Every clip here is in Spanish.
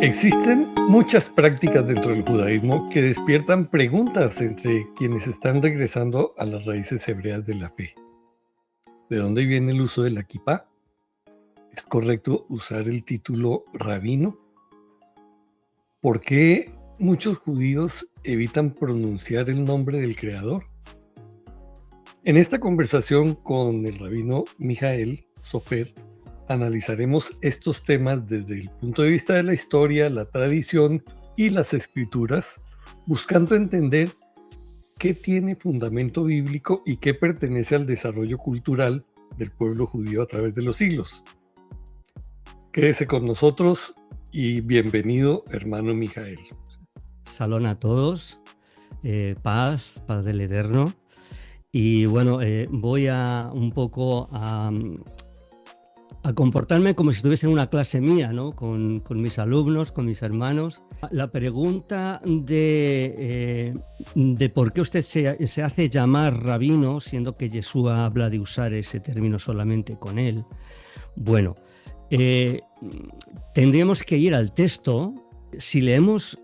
Existen muchas prácticas dentro del judaísmo que despiertan preguntas entre quienes están regresando a las raíces hebreas de la fe. ¿De dónde viene el uso de la kipá? ¿Es correcto usar el título rabino? ¿Por qué muchos judíos evitan pronunciar el nombre del Creador? En esta conversación con el rabino Mijael Sofer, analizaremos estos temas desde el punto de vista de la historia, la tradición y las escrituras, buscando entender qué tiene fundamento bíblico y qué pertenece al desarrollo cultural del pueblo judío a través de los siglos. Quédese con nosotros y bienvenido, hermano Mijael. Salón a todos, paz del Eterno. Y bueno, voy a un poco a comportarme como si estuviese en una clase mía, ¿no? Con mis alumnos, con mis hermanos. La pregunta de por qué usted se hace llamar rabino, siendo que Yeshua habla de usar ese término solamente con él. Bueno, tendríamos que ir al texto. Si leemos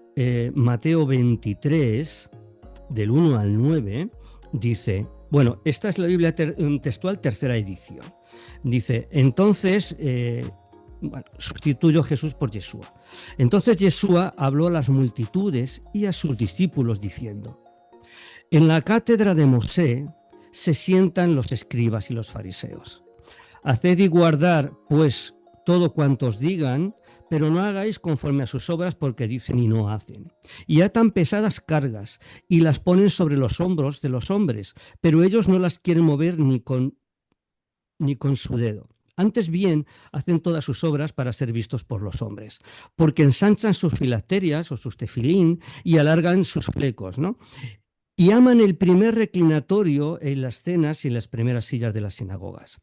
Mateo 23, del 1 al 9, dice... Bueno, esta es la Biblia textual, tercera edición. Dice, entonces, sustituyó Jesús por Yeshua. Entonces Yeshua habló a las multitudes y a sus discípulos diciendo, en la cátedra de Mosé se sientan los escribas y los fariseos. Haced y guardar, pues, todo cuanto os digan, pero no hagáis conforme a sus obras porque dicen y no hacen. Y atan pesadas cargas y las ponen sobre los hombros de los hombres, pero ellos no las quieren mover ni con su dedo. Antes bien, hacen todas sus obras para ser vistos por los hombres, porque ensanchan sus filacterias o sus tefilín y alargan sus flecos, ¿no? Y aman el primer reclinatorio en las cenas y en las primeras sillas de las sinagogas.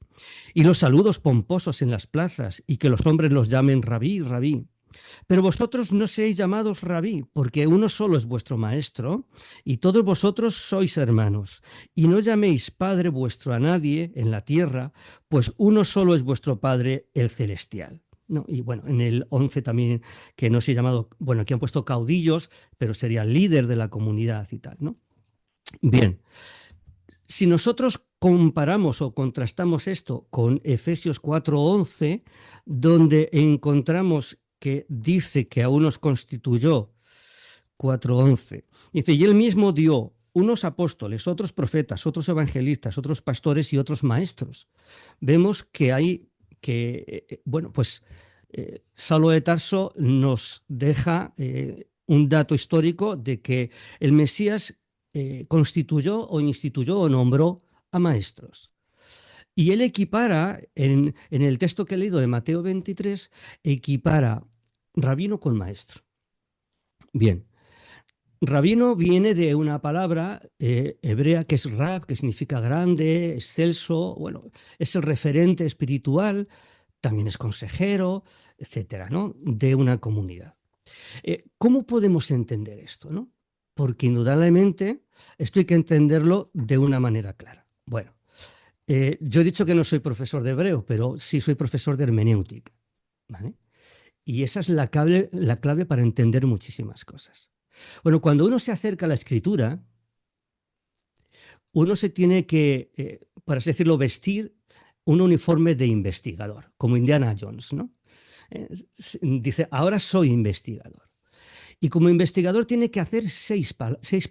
Y los saludos pomposos en las plazas y que los hombres los llamen rabí, rabí. Pero vosotros no seáis llamados rabí, porque uno solo es vuestro maestro y todos vosotros sois hermanos. Y no llaméis padre vuestro a nadie en la tierra, pues uno solo es vuestro Padre, el celestial. No, y bueno, en el 11 también, que no se ha llamado, bueno, aquí han puesto caudillos, pero sería líder de la comunidad y tal, ¿no? Bien, si nosotros comparamos o contrastamos esto con Efesios 4:11, donde encontramos que dice que a unos constituyó, 4:11, dice, y él mismo dio unos apóstoles, otros profetas, otros evangelistas, otros pastores y otros maestros. Vemos que hay que, bueno, pues Saulo de Tarso nos deja un dato histórico de que el Mesías constituyó o instituyó o nombró a maestros. Y él equipara, en el texto que he leído de Mateo 23, equipara rabino con maestro. Bien, rabino viene de una palabra hebrea que es rab, que significa grande, excelso, bueno, es el referente espiritual, también es consejero, etcétera, ¿no? De una comunidad. ¿Cómo podemos entender esto, no? Porque indudablemente esto hay que entenderlo de una manera clara. Bueno, yo he dicho que no soy profesor de hebreo, pero sí soy profesor de hermenéutica, ¿vale? Y esa es la clave para entender muchísimas cosas. Bueno, cuando uno se acerca a la escritura, uno se tiene que, por así decirlo, vestir un uniforme de investigador, como Indiana Jones, ¿no? Dice, ahora soy investigador. Y como investigador tiene que hacer seis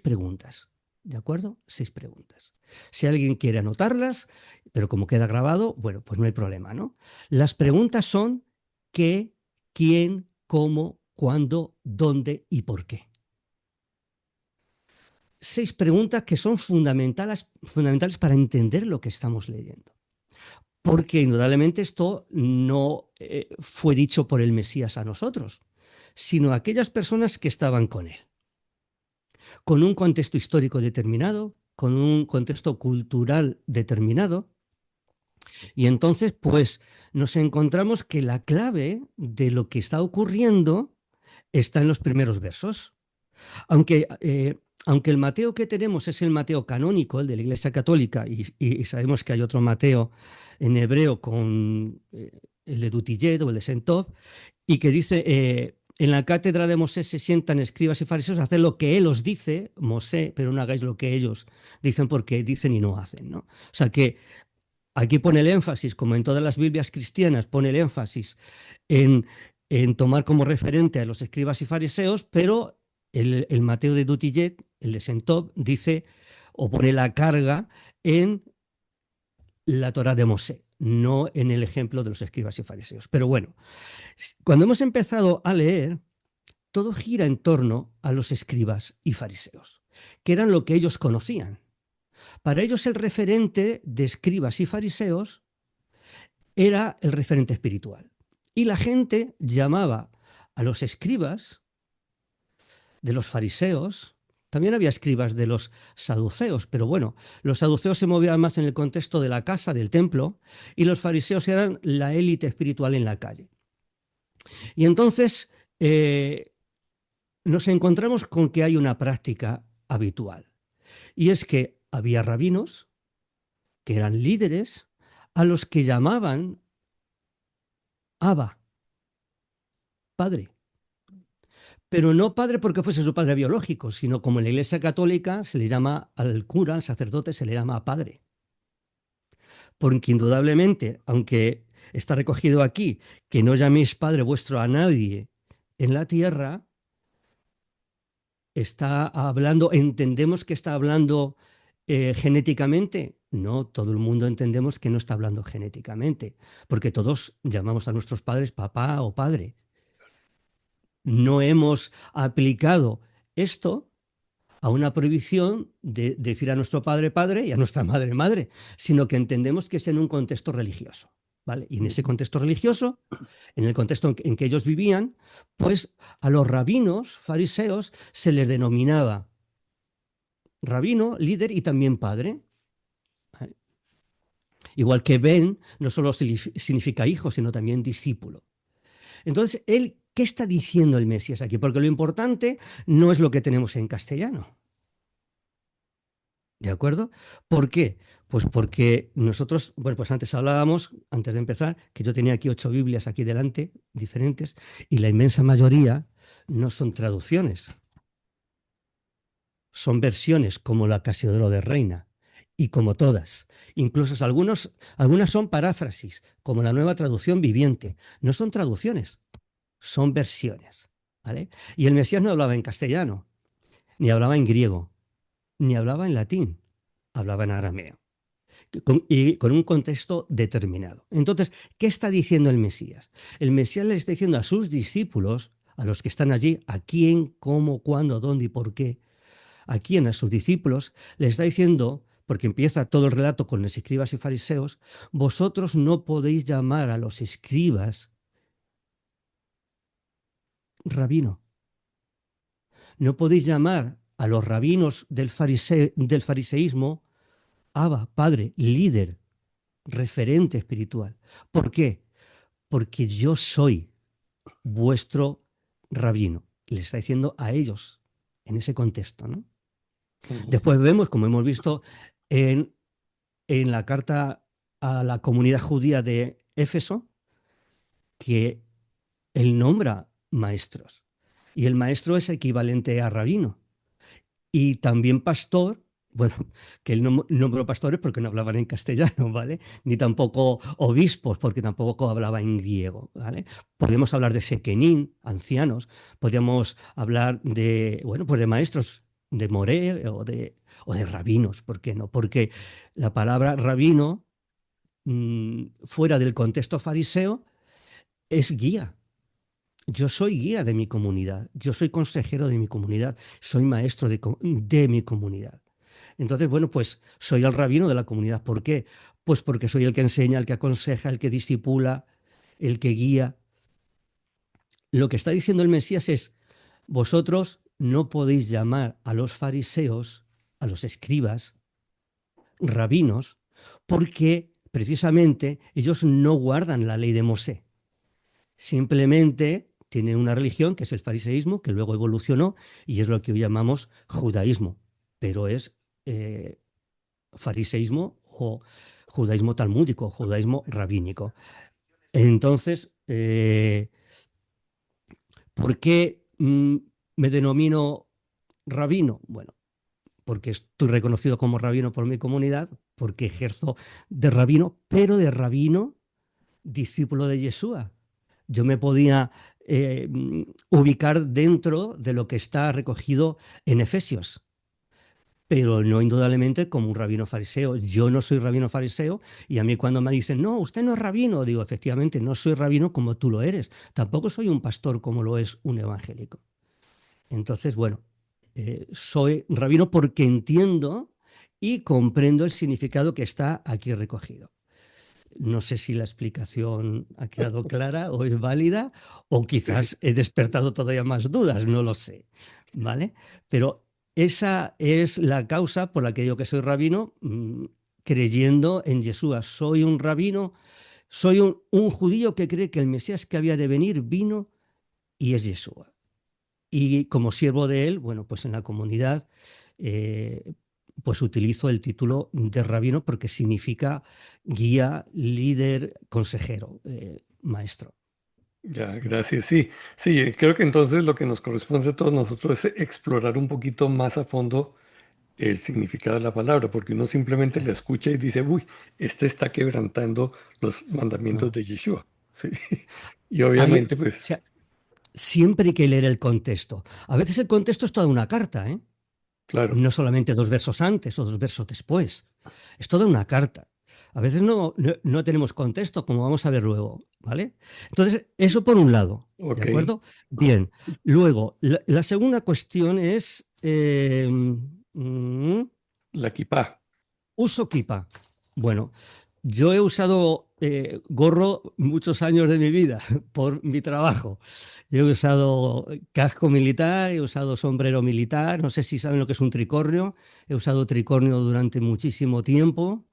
preguntas, ¿de acuerdo? 6 preguntas. Si alguien quiere anotarlas, pero como queda grabado, bueno, pues no hay problema, ¿no? Las preguntas son qué, quién, cómo, cuándo, dónde y por qué. 6 preguntas que son fundamentales para entender lo que estamos leyendo. Porque indudablemente esto no fue dicho por el Mesías a nosotros, sino a aquellas personas que estaban con él, con un contexto histórico determinado, con un contexto cultural determinado. Y entonces, pues, nos encontramos que la clave de lo que está ocurriendo está en los primeros versos. Aunque el Mateo que tenemos es el Mateo canónico, el de la Iglesia Católica, y sabemos que hay otro Mateo en hebreo con el de Dutillet o el de Sentov, y que dice en la cátedra de Mosés se sientan escribas y fariseos a hacer lo que él os dice, Mosé, pero no hagáis lo que ellos dicen porque dicen y no hacen, ¿no? O sea que aquí pone el énfasis, como en todas las Biblias cristianas, pone el énfasis en, en tomar como referente a los escribas y fariseos, pero el Mateo de Dutillet, el de Sentop, dice o pone la carga en la Torá de Mosé, no en el ejemplo de los escribas y fariseos. Pero bueno, cuando hemos empezado a leer, todo gira en torno a los escribas y fariseos, que eran lo que ellos conocían. Para ellos el referente de escribas y fariseos era el referente espiritual. Y la gente llamaba a los escribas de los fariseos, también había escribas de los saduceos, pero bueno, los saduceos se movían más en el contexto de la casa, del templo, y los fariseos eran la élite espiritual en la calle. Y entonces nos encontramos con que hay una práctica habitual, y es que había rabinos, que eran líderes, a los que llamaban Abba, padre. Pero no padre porque fuese su padre biológico, sino como en la Iglesia Católica se le llama al cura, al sacerdote, se le llama padre. Porque indudablemente, aunque está recogido aquí, que no llaméis padre vuestro a nadie en la tierra, está hablando, entendemos que está hablando genéticamente. No, todo el mundo entendemos que no está hablando genéticamente, porque todos llamamos a nuestros padres papá o padre. No hemos aplicado esto a una prohibición de decir a nuestro padre padre y a nuestra madre madre, sino que entendemos que es en un contexto religioso, ¿vale? Y en ese contexto religioso, en el contexto en que ellos vivían, pues a los rabinos fariseos se les denominaba rabino, líder y también padre, ¿vale? Igual que Ben no solo significa hijo, sino también discípulo. Entonces, ¿qué está diciendo el Mesías aquí? Porque lo importante no es lo que tenemos en castellano. ¿De acuerdo? ¿Por qué? Pues porque nosotros, bueno, pues antes hablábamos, antes de empezar, que yo tenía aquí 8 Biblias aquí delante, diferentes, y la inmensa mayoría no son traducciones, son versiones como la Casiodoro de Reina, y como todas. Incluso algunas son paráfrasis, como la Nueva Traducción Viviente. No son traducciones, son versiones, ¿vale? Y el Mesías no hablaba en castellano, ni hablaba en griego, ni hablaba en latín, hablaba en arameo. Y con un contexto determinado. Entonces, ¿qué está diciendo el Mesías? El Mesías le está diciendo a sus discípulos, a los que están allí, a quién, cómo, cuándo, dónde y por qué, a quién, a sus discípulos, le está diciendo, porque empieza todo el relato con los escribas y fariseos, vosotros no podéis llamar a los escribas rabino. No podéis llamar a los rabinos del fariseísmo Abba, padre, líder, referente espiritual. ¿Por qué? Porque yo soy vuestro rabino. Le está diciendo a ellos en ese contexto, ¿no? Después vemos, como hemos visto en la carta a la comunidad judía de Éfeso, que él nombra maestros. Y el maestro es equivalente a rabino. Y también pastor, bueno, que él nombró pastores porque no hablaban en castellano, ¿vale? Ni tampoco obispos porque tampoco hablaba en griego, ¿vale? Podemos hablar de sequenín, ancianos, podríamos hablar de, bueno, pues de maestros de moré o de rabinos, ¿por qué no? Porque la palabra rabino, fuera del contexto fariseo, es guía. Yo soy guía de mi comunidad, yo soy consejero de mi comunidad, soy maestro de mi comunidad. Entonces, bueno, pues soy el rabino de la comunidad. ¿Por qué? Pues porque soy el que enseña, el que aconseja, el que discipula, el que guía. Lo que está diciendo el Mesías es, vosotros no podéis llamar a los fariseos, a los escribas, rabinos, porque precisamente ellos no guardan la ley de Mosé. Simplemente tienen una religión que es el fariseísmo, que luego evolucionó y es lo que hoy llamamos judaísmo, pero es fariseísmo o judaísmo talmúdico, judaísmo rabínico. Entonces, ¿Por qué me denomino rabino? Bueno, porque estoy reconocido como rabino por mi comunidad, porque ejerzo de rabino, pero de rabino discípulo de Yeshua. Yo me podía ubicar dentro de lo que está recogido en Efesios, pero no indudablemente como un rabino fariseo. Yo no soy rabino fariseo y a mí cuando me dicen, no, usted no es rabino, digo, efectivamente, no soy rabino como tú lo eres. Tampoco soy un pastor como lo es un evangélico. Entonces, bueno, soy rabino porque entiendo y comprendo el significado que está aquí recogido. No sé si la explicación ha quedado clara o es válida, o quizás he despertado todavía más dudas, no lo sé, ¿vale? Pero esa es la causa por la que digo que soy rabino, creyendo en Yeshua. Soy un rabino, soy un judío que cree que el Mesías que había de venir vino y es Yeshua. Y como siervo de él, bueno, pues en la comunidad, pues utilizo el título de rabino porque significa guía, líder, consejero, maestro. Ya, gracias. Sí, sí, creo que entonces lo que nos corresponde a todos nosotros es explorar un poquito más a fondo el significado de la palabra, porque uno simplemente la escucha y dice, uy, este está quebrantando los mandamientos Ah. de Yeshua. Sí. Y O obviamente, pues, sea, siempre hay que leer el contexto. A veces el contexto es toda una carta, ¿eh? claro, No solamente dos versos antes o dos versos después. Es toda una carta. A veces no tenemos contexto, como vamos a ver luego, ¿vale? Entonces, eso por un lado, ¿de ok, acuerdo? Bien. Luego, la segunda cuestión es la kipá. uso kipa. Bueno, yo he usado gorro muchos años de mi vida por mi trabajo. Yo he usado casco militar, he usado sombrero militar, no sé si saben lo que es un tricornio. He usado tricornio durante muchísimo tiempo.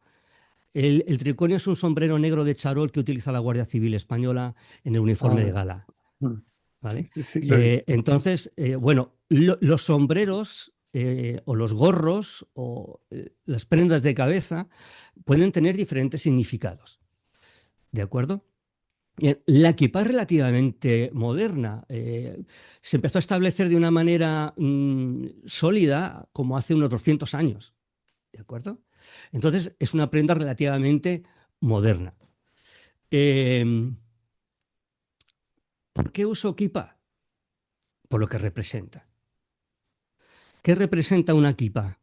El tricornio es un sombrero negro de charol que utiliza la Guardia Civil Española en el uniforme de Ah, gala, mm, sí, ¿vale? sí, sí, lo he visto. Entonces, bueno, los sombreros o los gorros o las prendas de cabeza pueden tener diferentes significados, ¿de acuerdo? Bien, la kipá es relativamente moderna. Se empezó a establecer de una manera sólida como hace unos 200 años, ¿de acuerdo? Entonces, es una prenda relativamente moderna. Eh, ¿Por qué uso kipá? Por lo que representa. ¿Qué representa una kipá?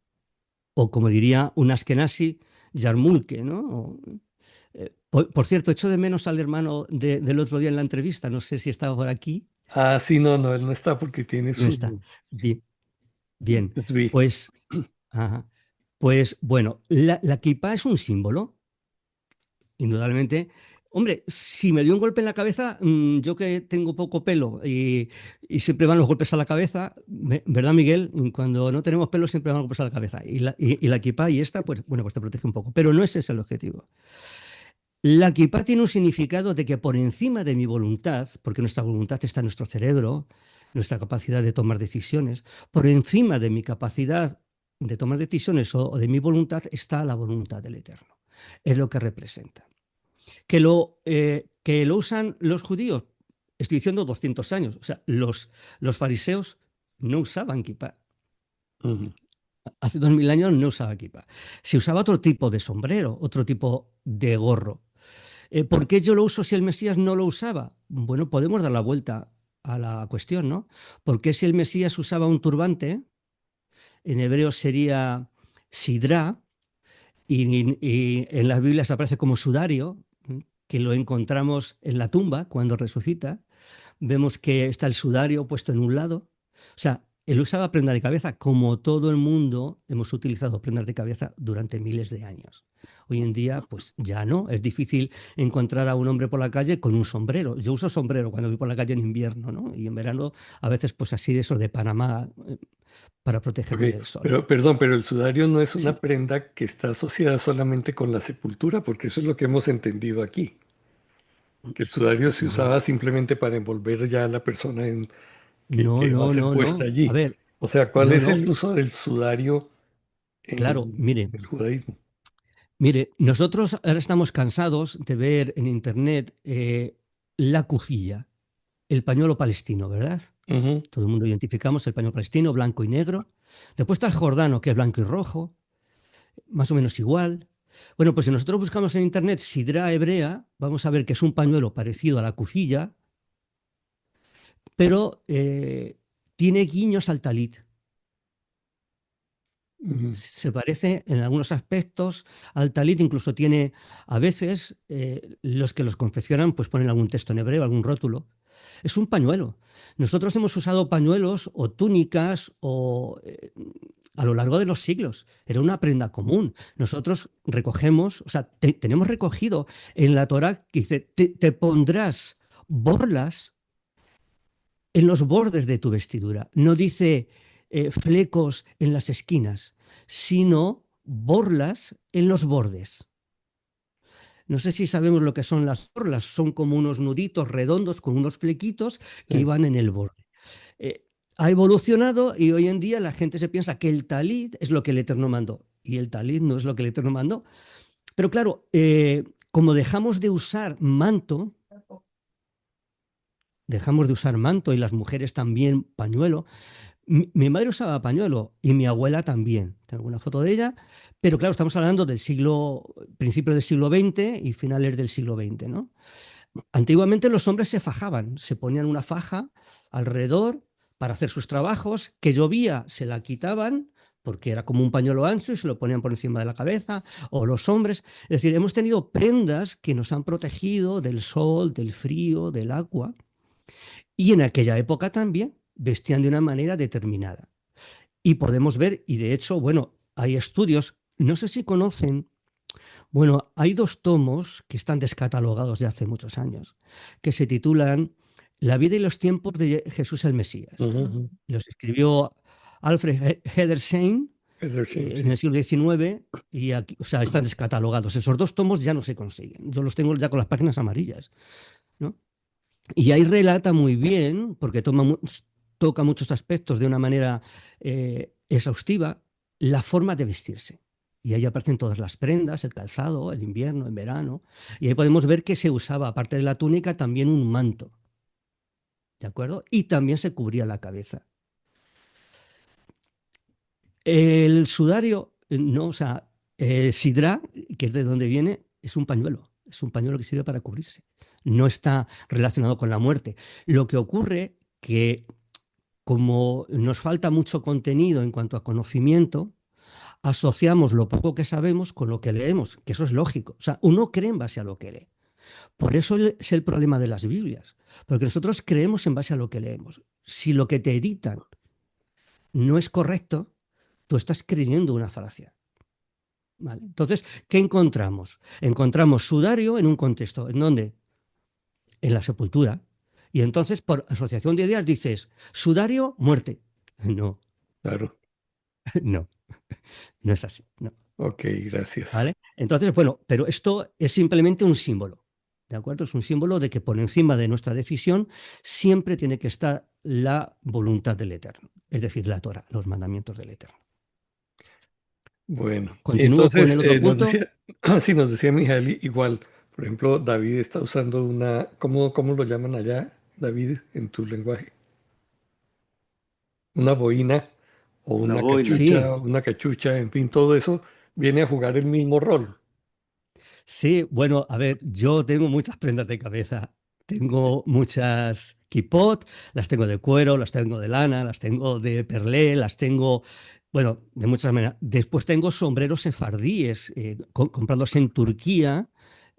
O como diría un askenazi, yarmulke, ¿no? Por cierto, echo de menos al hermano del otro día en la entrevista, no sé si estaba por aquí. Ah, sí, no, no, él no está porque tiene No está. su Bien, bien. SB. Pues, ajá. Pues bueno, la kipá es un símbolo, indudablemente. Hombre, si me dio un golpe en la cabeza, yo que tengo poco pelo y siempre van los golpes a la cabeza, ¿verdad, Miguel? Cuando no tenemos pelo siempre van los golpes a la cabeza. Y la kipá y esta, pues bueno, pues te protege un poco. Pero no ese es el objetivo. La kipá tiene un significado de que por encima de mi voluntad, porque nuestra voluntad está en nuestro cerebro, nuestra capacidad de tomar decisiones, por encima de mi capacidad de tomar decisiones o de mi voluntad está la voluntad del Eterno. Es lo que representa. Que lo usan los judíos, estoy diciendo 200 años, o sea, los fariseos no usaban kipá. Ujú. Hace 2000 años no usaba kipá. Se usaba otro tipo de sombrero, otro tipo de gorro. ¿Por qué yo lo uso si el Mesías no lo usaba? Bueno, podemos dar la vuelta a la cuestión, ¿no? ¿Por qué si el Mesías usaba un turbante, en hebreo sería sidra, y en las Biblias aparece como sudario, que lo encontramos en la tumba cuando resucita? Vemos que está el sudario puesto en un lado. O sea, él usaba prenda de cabeza como todo el mundo hemos utilizado prendas de cabeza durante miles de años. Hoy en día, pues ya no. Es difícil encontrar a un hombre por la calle con un sombrero. Yo uso sombrero cuando voy por la calle en invierno, ¿no? Y en verano, a veces, pues así de esos de Panamá, para Ok, protegerme del sol. pero perdón, pero el sudario no es una Sí. prenda que está asociada solamente con la sepultura, porque eso es lo que hemos entendido aquí, que el sudario se No, usaba simplemente para envolver ya a la persona no, que va a no, ser no, puesta no. A allí. ver, O sea, ¿cuál no, es no. el uso del sudario Claro, en mire, el judaísmo? mire, nosotros ahora estamos cansados de ver en internet la cujilla. el pañuelo palestino, ¿verdad? Ujú. Todo el mundo identificamos el pañuelo palestino, blanco y negro. Después está el jordano, que es blanco y rojo, más o menos igual. Bueno, pues si nosotros buscamos en internet sidra hebrea, vamos a ver que es un pañuelo parecido a la kufiyya, pero tiene guiños al talit. Ujú. Se parece en algunos aspectos al talit, incluso tiene, a veces, los que los confeccionan, pues ponen algún texto en hebreo, algún rótulo. Es un pañuelo. Nosotros hemos usado pañuelos o túnicas a lo largo de los siglos. Era una prenda común. Nosotros recogemos, o sea, tenemos recogido en la Torá que dice, te pondrás borlas en los bordes de tu vestidura. No dice flecos en las esquinas, sino borlas en los bordes. No sé si sabemos lo que son las borlas. Son como unos nuditos redondos con unos flequitos que Sí. iban en el borde. Eh, ha evolucionado y hoy en día la gente se piensa que el talid es lo que el Eterno mandó. Y el talid no es lo que el Eterno mandó. Pero claro, como dejamos de usar manto y las mujeres también pañuelo. Mi madre usaba pañuelo y mi abuela también. Tengo una foto de ella, pero claro, estamos hablando del principios del siglo XX y finales del siglo XX, ¿no? Antiguamente los hombres se fajaban, se ponían una faja alrededor para hacer sus trabajos, que llovía, se la quitaban porque era como un pañuelo ancho y se lo ponían por encima de la cabeza, o los hombres. Es decir, hemos tenido prendas que nos han protegido del sol, del frío, del agua, y en aquella época también vestían de una manera determinada. Y podemos ver, y de hecho, bueno, hay estudios, no sé si conocen, bueno, hay dos tomos que están descatalogados de hace muchos años, que se titulan La vida y los tiempos de Jesús el Mesías. Ujú, ujú. Los escribió Alfred Hedersheim Edersheim, en sí. el siglo XIX y aquí, o sea, están descatalogados. Esos dos tomos ya no se consiguen. Yo los tengo ya con las páginas amarillas, ¿no? Y ahí relata muy bien, porque toca muchos aspectos de una manera exhaustiva, la forma de vestirse. Y ahí aparecen todas las prendas, el calzado, el invierno, el verano. Y ahí podemos ver que se usaba, aparte de la túnica, también un manto, ¿de acuerdo? Y también se cubría la cabeza. El sudario, no, o sea, el sidra, que es de donde viene, es un pañuelo que sirve para cubrirse. No está relacionado con la muerte. Lo que ocurre que como nos falta mucho contenido en cuanto a conocimiento, asociamos lo poco que sabemos con lo que leemos, que eso es lógico. O sea, uno cree en base a lo que lee. Por eso es el problema de las Biblias, porque nosotros creemos en base a lo que leemos. Si lo que te editan no es correcto, tú estás creyendo una falacia. ¿Vale? Entonces, ¿qué encontramos? Encontramos sudario en un contexto, ¿en dónde? En la sepultura. Y entonces, por asociación de ideas, dices, sudario, muerte. No, Claro. no, no es así. No. Ok, gracias. ¿Vale? Entonces, bueno, pero esto es simplemente un símbolo. ¿De acuerdo? Es un símbolo de que por encima de nuestra decisión siempre tiene que estar la voluntad del Eterno, es decir, la Torah, los mandamientos del Eterno. Bueno, y Continúo con entonces el otro nos punto. decía, sí, nos decía Mijaeli, igual, por ejemplo, David está usando una, ¿cómo lo llaman allá, David, en tu lenguaje? Una boina o Una boina. una cachucha, en fin, todo eso viene a jugar el mismo rol. Sí, bueno, a ver, yo tengo muchas prendas de cabeza. Tengo muchas kipot, las tengo de cuero, las tengo de lana, las tengo de perlé, las tengo, bueno, de muchas maneras. Después tengo sombreros sefardíes comprados en Turquía,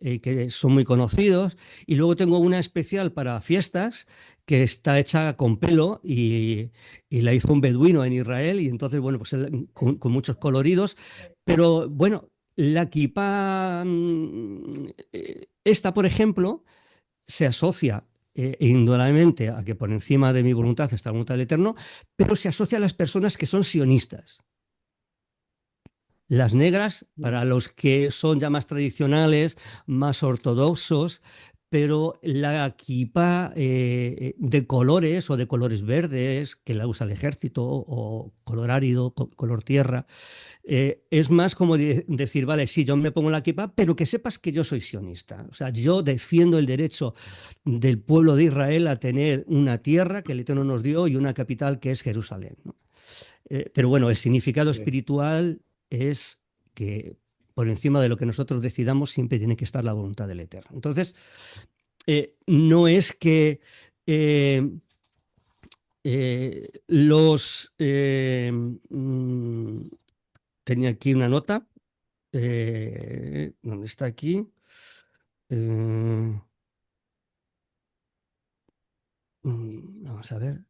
que son muy conocidos. Y luego tengo una especial para fiestas que está hecha con pelo y la hizo un beduino en Israel. Y entonces, bueno, pues con muchos coloridos. Pero bueno, la kipá, esta, por ejemplo, se asocia indudablemente a que por encima de mi voluntad está la voluntad del Eterno, pero se asocia a las personas que son sionistas. Las negras, para los que son ya más tradicionales, más ortodoxos, pero la kipá de colores o de colores verdes, que la usa el ejército, o color árido, color tierra, es más como decir, vale, sí, yo me pongo la kipá, pero que sepas que yo soy sionista. O sea, yo defiendo el derecho del pueblo de Israel a tener una tierra que el Eterno nos dio y una capital que es Jerusalén, ¿no? Pero bueno, el significado Bien. espiritual es que por encima de lo que nosotros decidamos siempre tiene que estar la voluntad del Eterno. Entonces, no es que eh, los... tenía aquí una nota. ¿Dónde está aquí? Eh, Vamos a ver.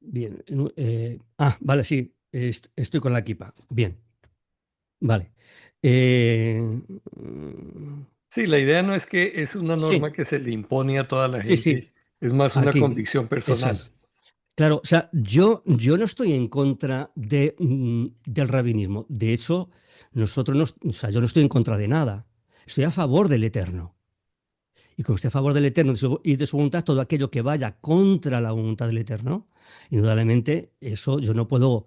Bien. Vale, sí. Estoy con la equipa. Bien. Vale. Eh, mm, Sí, la idea no es que es una norma sí, que se le impone a toda la sí, sí. gente, es más una Aquí. convicción Eso personal. es. Claro, o sea, yo no estoy en contra del rabinismo. De hecho, nosotros no, o sea, yo no estoy en contra de nada. Estoy a favor del Eterno. Y como esté a favor del Eterno y de su voluntad, todo aquello que vaya contra la voluntad del Eterno, indudablemente eso yo no puedo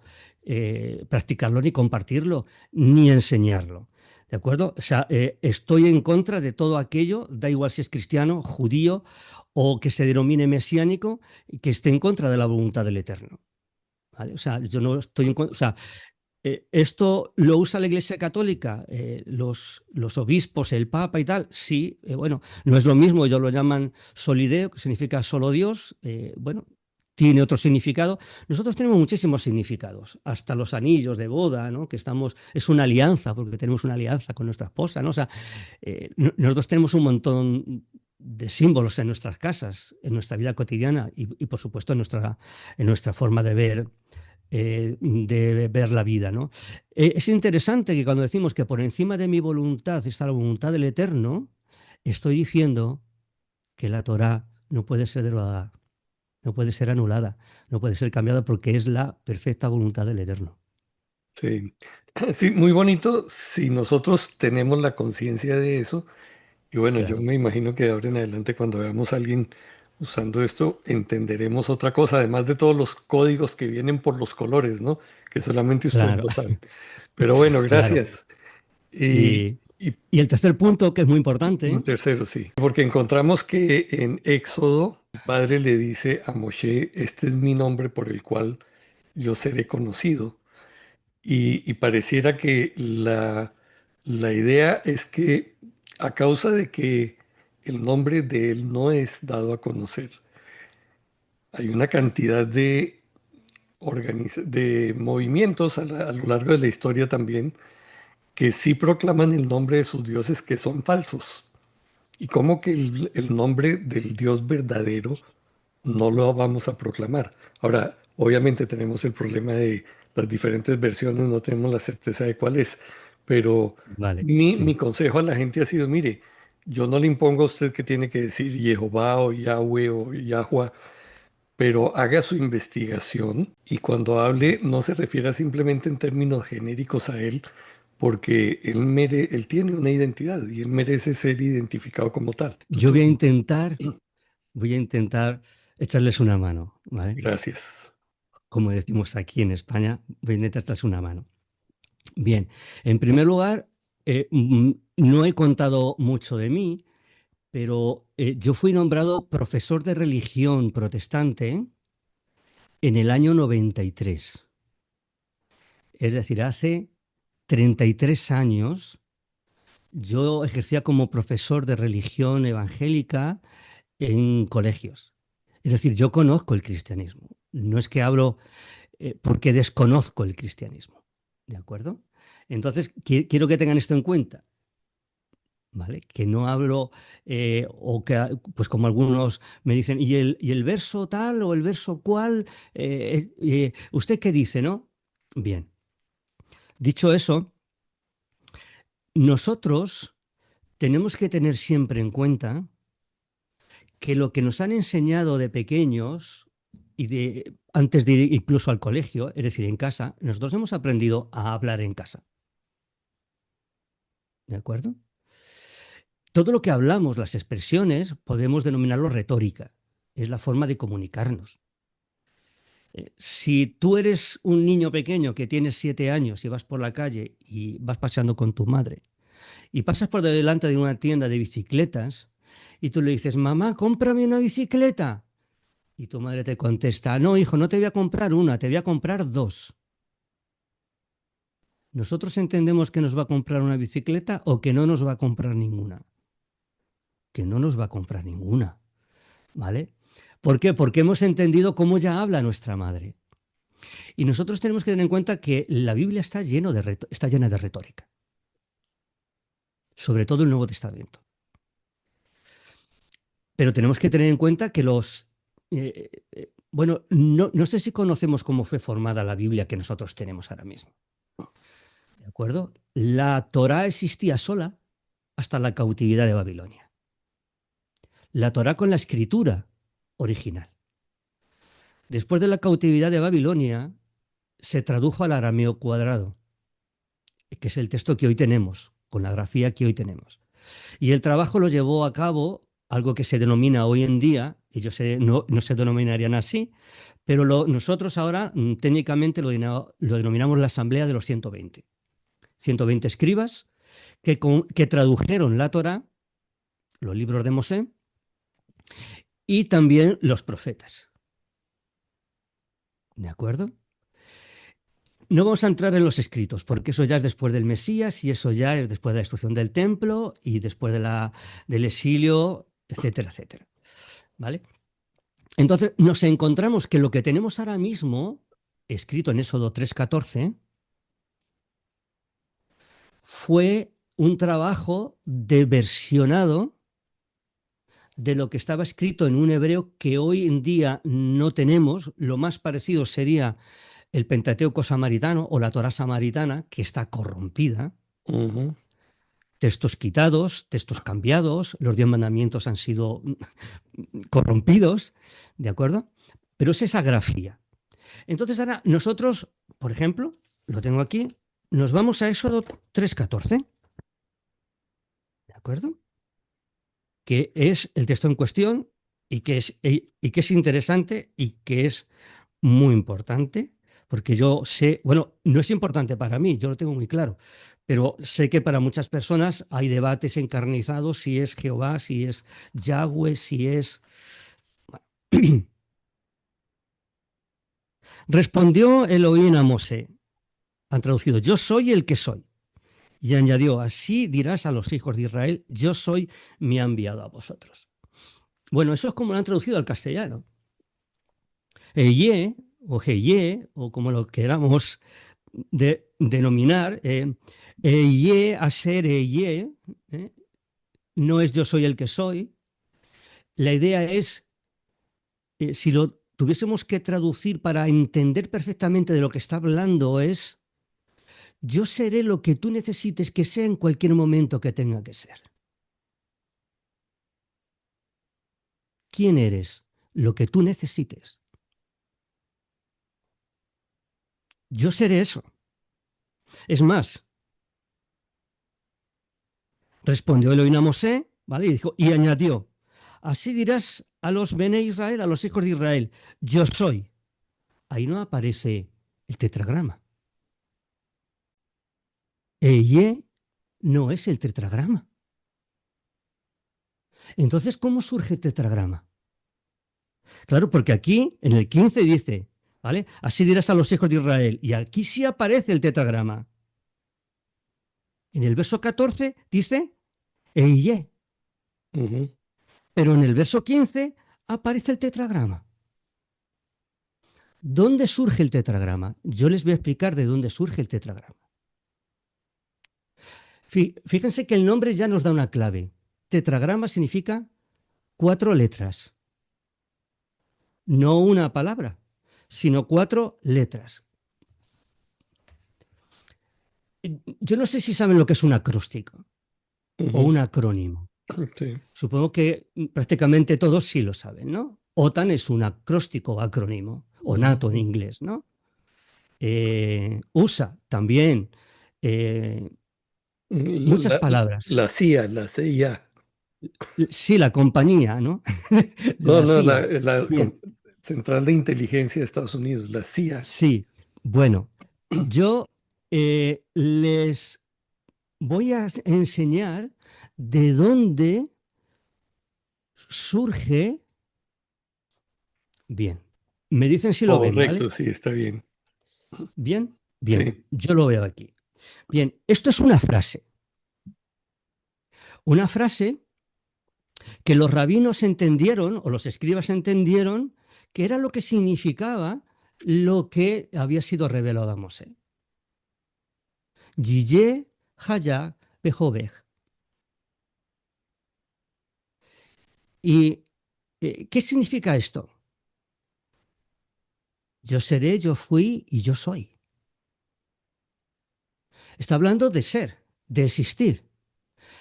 practicarlo ni compartirlo, ni enseñarlo. ¿De acuerdo? O sea, estoy en contra de todo aquello, da igual si es cristiano, judío o que se denomine mesiánico, que esté en contra de la voluntad del Eterno. ¿Vale? O sea, yo no estoy en contra, o sea, ¿esto lo usa la Iglesia Católica? Los obispos, el Papa y tal. Sí, bueno, no es lo mismo, ellos lo llaman solideo, que significa solo Dios. Bueno, tiene otro significado. Nosotros tenemos muchísimos significados, hasta los anillos de boda, ¿no? Que estamos, es una alianza, porque tenemos una alianza con nuestra esposa, ¿no? O sea, nosotros tenemos un montón de símbolos en nuestras casas, en nuestra vida cotidiana y por supuesto en nuestra forma de ver la vida, ¿no? Es interesante que cuando decimos que por encima de mi voluntad está la voluntad del Eterno, estoy diciendo que la Torá no puede ser derogada, no puede ser anulada, no puede ser cambiada porque es la perfecta voluntad del Eterno. Sí. Sí, muy bonito si nosotros tenemos la conciencia de eso. Y bueno, yo Claro, me imagino que de ahora en adelante cuando veamos a alguien usando esto, entenderemos otra cosa, además de todos los códigos que vienen por los colores, ¿no? Que solamente ustedes claro, lo saben. Pero bueno, claro. gracias. Y, Y, y y el tercer punto, que es muy importante, un ¿eh? tercero, sí. Porque encontramos que en Éxodo, el padre le dice a Moshe, este es mi nombre por el cual yo seré conocido. Y pareciera que la idea es que a causa de que el nombre de él no es dado a conocer, hay una cantidad de, de movimientos a lo largo de la historia también que sí proclaman el nombre de sus dioses que son falsos. Y como que el nombre del Dios verdadero no lo vamos a proclamar. Ahora, obviamente tenemos el problema de las diferentes versiones, no tenemos la certeza de cuál es, pero Vale, mi sí. consejo a la gente ha sido, mire, yo no le impongo a usted que tiene que decir Jehová o Yahweh o Yahweh, pero haga su investigación y cuando hable no se refiera simplemente en términos genéricos a él, porque él tiene una identidad y él merece ser identificado como tal. Yo Entonces, voy a intentar echarles una mano, ¿vale? gracias. Como decimos aquí en España, voy a intentar echarles una mano. Bien, en primer lugar, no he contado mucho de mí, pero yo fui nombrado profesor de religión protestante en el año 93. Es decir, hace 33 años yo ejercía como profesor de religión evangélica en colegios. Es decir, yo conozco el cristianismo. No es que hablo porque desconozco el cristianismo. ¿De acuerdo? Entonces, quiero que tengan esto en cuenta. ¿Vale? Que no hablo, o que, pues como algunos me dicen, ¿y el verso tal o el verso cual? ¿Usted qué dice, no? Bien, dicho eso, nosotros tenemos que tener siempre en cuenta que lo que nos han enseñado de pequeños y antes de ir incluso al colegio, es decir, en casa, nosotros hemos aprendido a hablar en casa. ¿De acuerdo? todo lo que hablamos, las expresiones, podemos denominarlo retórica. Es la forma de comunicarnos. Si tú eres un niño pequeño que tienes 7 años y vas por la calle y vas paseando con tu madre y pasas por delante de una tienda de bicicletas y tú le dices, mamá, cómprame una bicicleta. Y tu madre te contesta, no, hijo, no te voy a comprar una, te voy a comprar dos. ¿Nosotros entendemos que nos va a comprar una bicicleta o que no nos va a comprar ninguna? Que no nos va a comprar ninguna, ¿vale? ¿Por qué? Porque hemos entendido cómo ya habla nuestra madre. Y nosotros tenemos que tener en cuenta que la Biblia está llena de retórica, sobre todo el Nuevo Testamento. Pero tenemos que tener en cuenta que bueno, no sé si conocemos cómo fue formada la Biblia que nosotros tenemos ahora mismo. ¿De acuerdo? La Torá existía sola hasta la cautividad de Babilonia. La Torá con la escritura original. Después de la cautividad de Babilonia, se tradujo al arameo cuadrado, que es el texto que hoy tenemos, con la grafía que hoy tenemos. Y el trabajo lo llevó a cabo algo que se denomina hoy en día, ellos no se denominarían así, pero nosotros ahora técnicamente lo denominamos la Asamblea de los 120. 120 escribas que tradujeron la Torá, los libros de Mosé, y también los profetas. ¿De acuerdo? No vamos a entrar en los escritos, porque eso ya es después del Mesías y eso ya es después de la destrucción del templo y después del exilio, etcétera, etcétera. ¿Vale? Entonces nos encontramos que lo que tenemos ahora mismo, escrito en Éxodo 3:14, fue un trabajo de versionado de lo que estaba escrito en un hebreo que hoy en día no tenemos. Lo más parecido sería el Pentateuco samaritano o la Torá samaritana, que está corrompida. Ujú. Textos quitados, textos cambiados, los 10 mandamientos han sido corrompidos, ¿de acuerdo? Pero es esa grafía. Entonces ahora nosotros, por ejemplo, lo tengo aquí, nos vamos a Éxodo 3:14, ¿de acuerdo? Que es el texto en cuestión y que es interesante y que es muy importante, porque yo sé, bueno, no es importante para mí, yo lo tengo muy claro, pero sé que para muchas personas hay debates encarnizados si es Jehová, si es Yahweh, si es... Respondió Elohim a Mosé, han traducido, yo soy el que soy. Y añadió, así dirás a los hijos de Israel, yo soy, me ha enviado a vosotros. Bueno, eso es como lo han traducido al castellano. Eye, o Geye, o como lo queramos denominar, Eye, Asher, Eye, no es yo soy el que soy. La idea es, si lo tuviésemos que traducir para entender perfectamente de lo que está hablando, es yo seré lo que tú necesites que sea en cualquier momento que tenga que ser. ¿Quién eres? Lo que tú necesites. Yo seré eso. Es más, respondió Elohim a Mosé, ¿vale? Y añadió, así dirás a los Bene Israel, a los hijos de Israel, yo soy. Ahí no aparece el tetragrama. Eye no es el tetragrama. Entonces, ¿cómo surge el tetragrama? Claro, porque aquí, en el 15 dice, ¿vale? Así dirás a los hijos de Israel. Y aquí sí aparece el tetragrama. En el verso 14 dice, Eye. Ujú. Pero en el verso 15 aparece el tetragrama. ¿Dónde surge el tetragrama? Yo les voy a explicar de dónde surge el tetragrama. Fíjense que el nombre ya nos da una clave. Tetragrama significa 4 letras. No una palabra, sino 4 letras. Yo no sé si saben lo que es un acróstico o Ujú. un acrónimo. Sí. Supongo que prácticamente todos sí lo saben, ¿no? OTAN es un acróstico, acrónimo, o NATO en Ujú. inglés, ¿no? USA también. Muchas La, palabras. la CIA, la CIA. Sí, la compañía, ¿no? De No, la no, CIA. Bien, Central de Inteligencia de Estados Unidos, la CIA. sí. Bueno, yo les voy a enseñar de dónde surge. Bien. Me dicen si lo ven, ¿vale? Correcto, sí, está bien. Bien, bien. Sí. Yo lo veo aquí. Bien, esto es una frase. Una frase que los rabinos entendieron, o los escribas entendieron, que era lo que significaba lo que había sido revelado a Mosé. Yiyeh Haya Behovech. ¿Y qué significa esto? Yo seré, yo fui y yo soy. Está hablando de ser, de existir.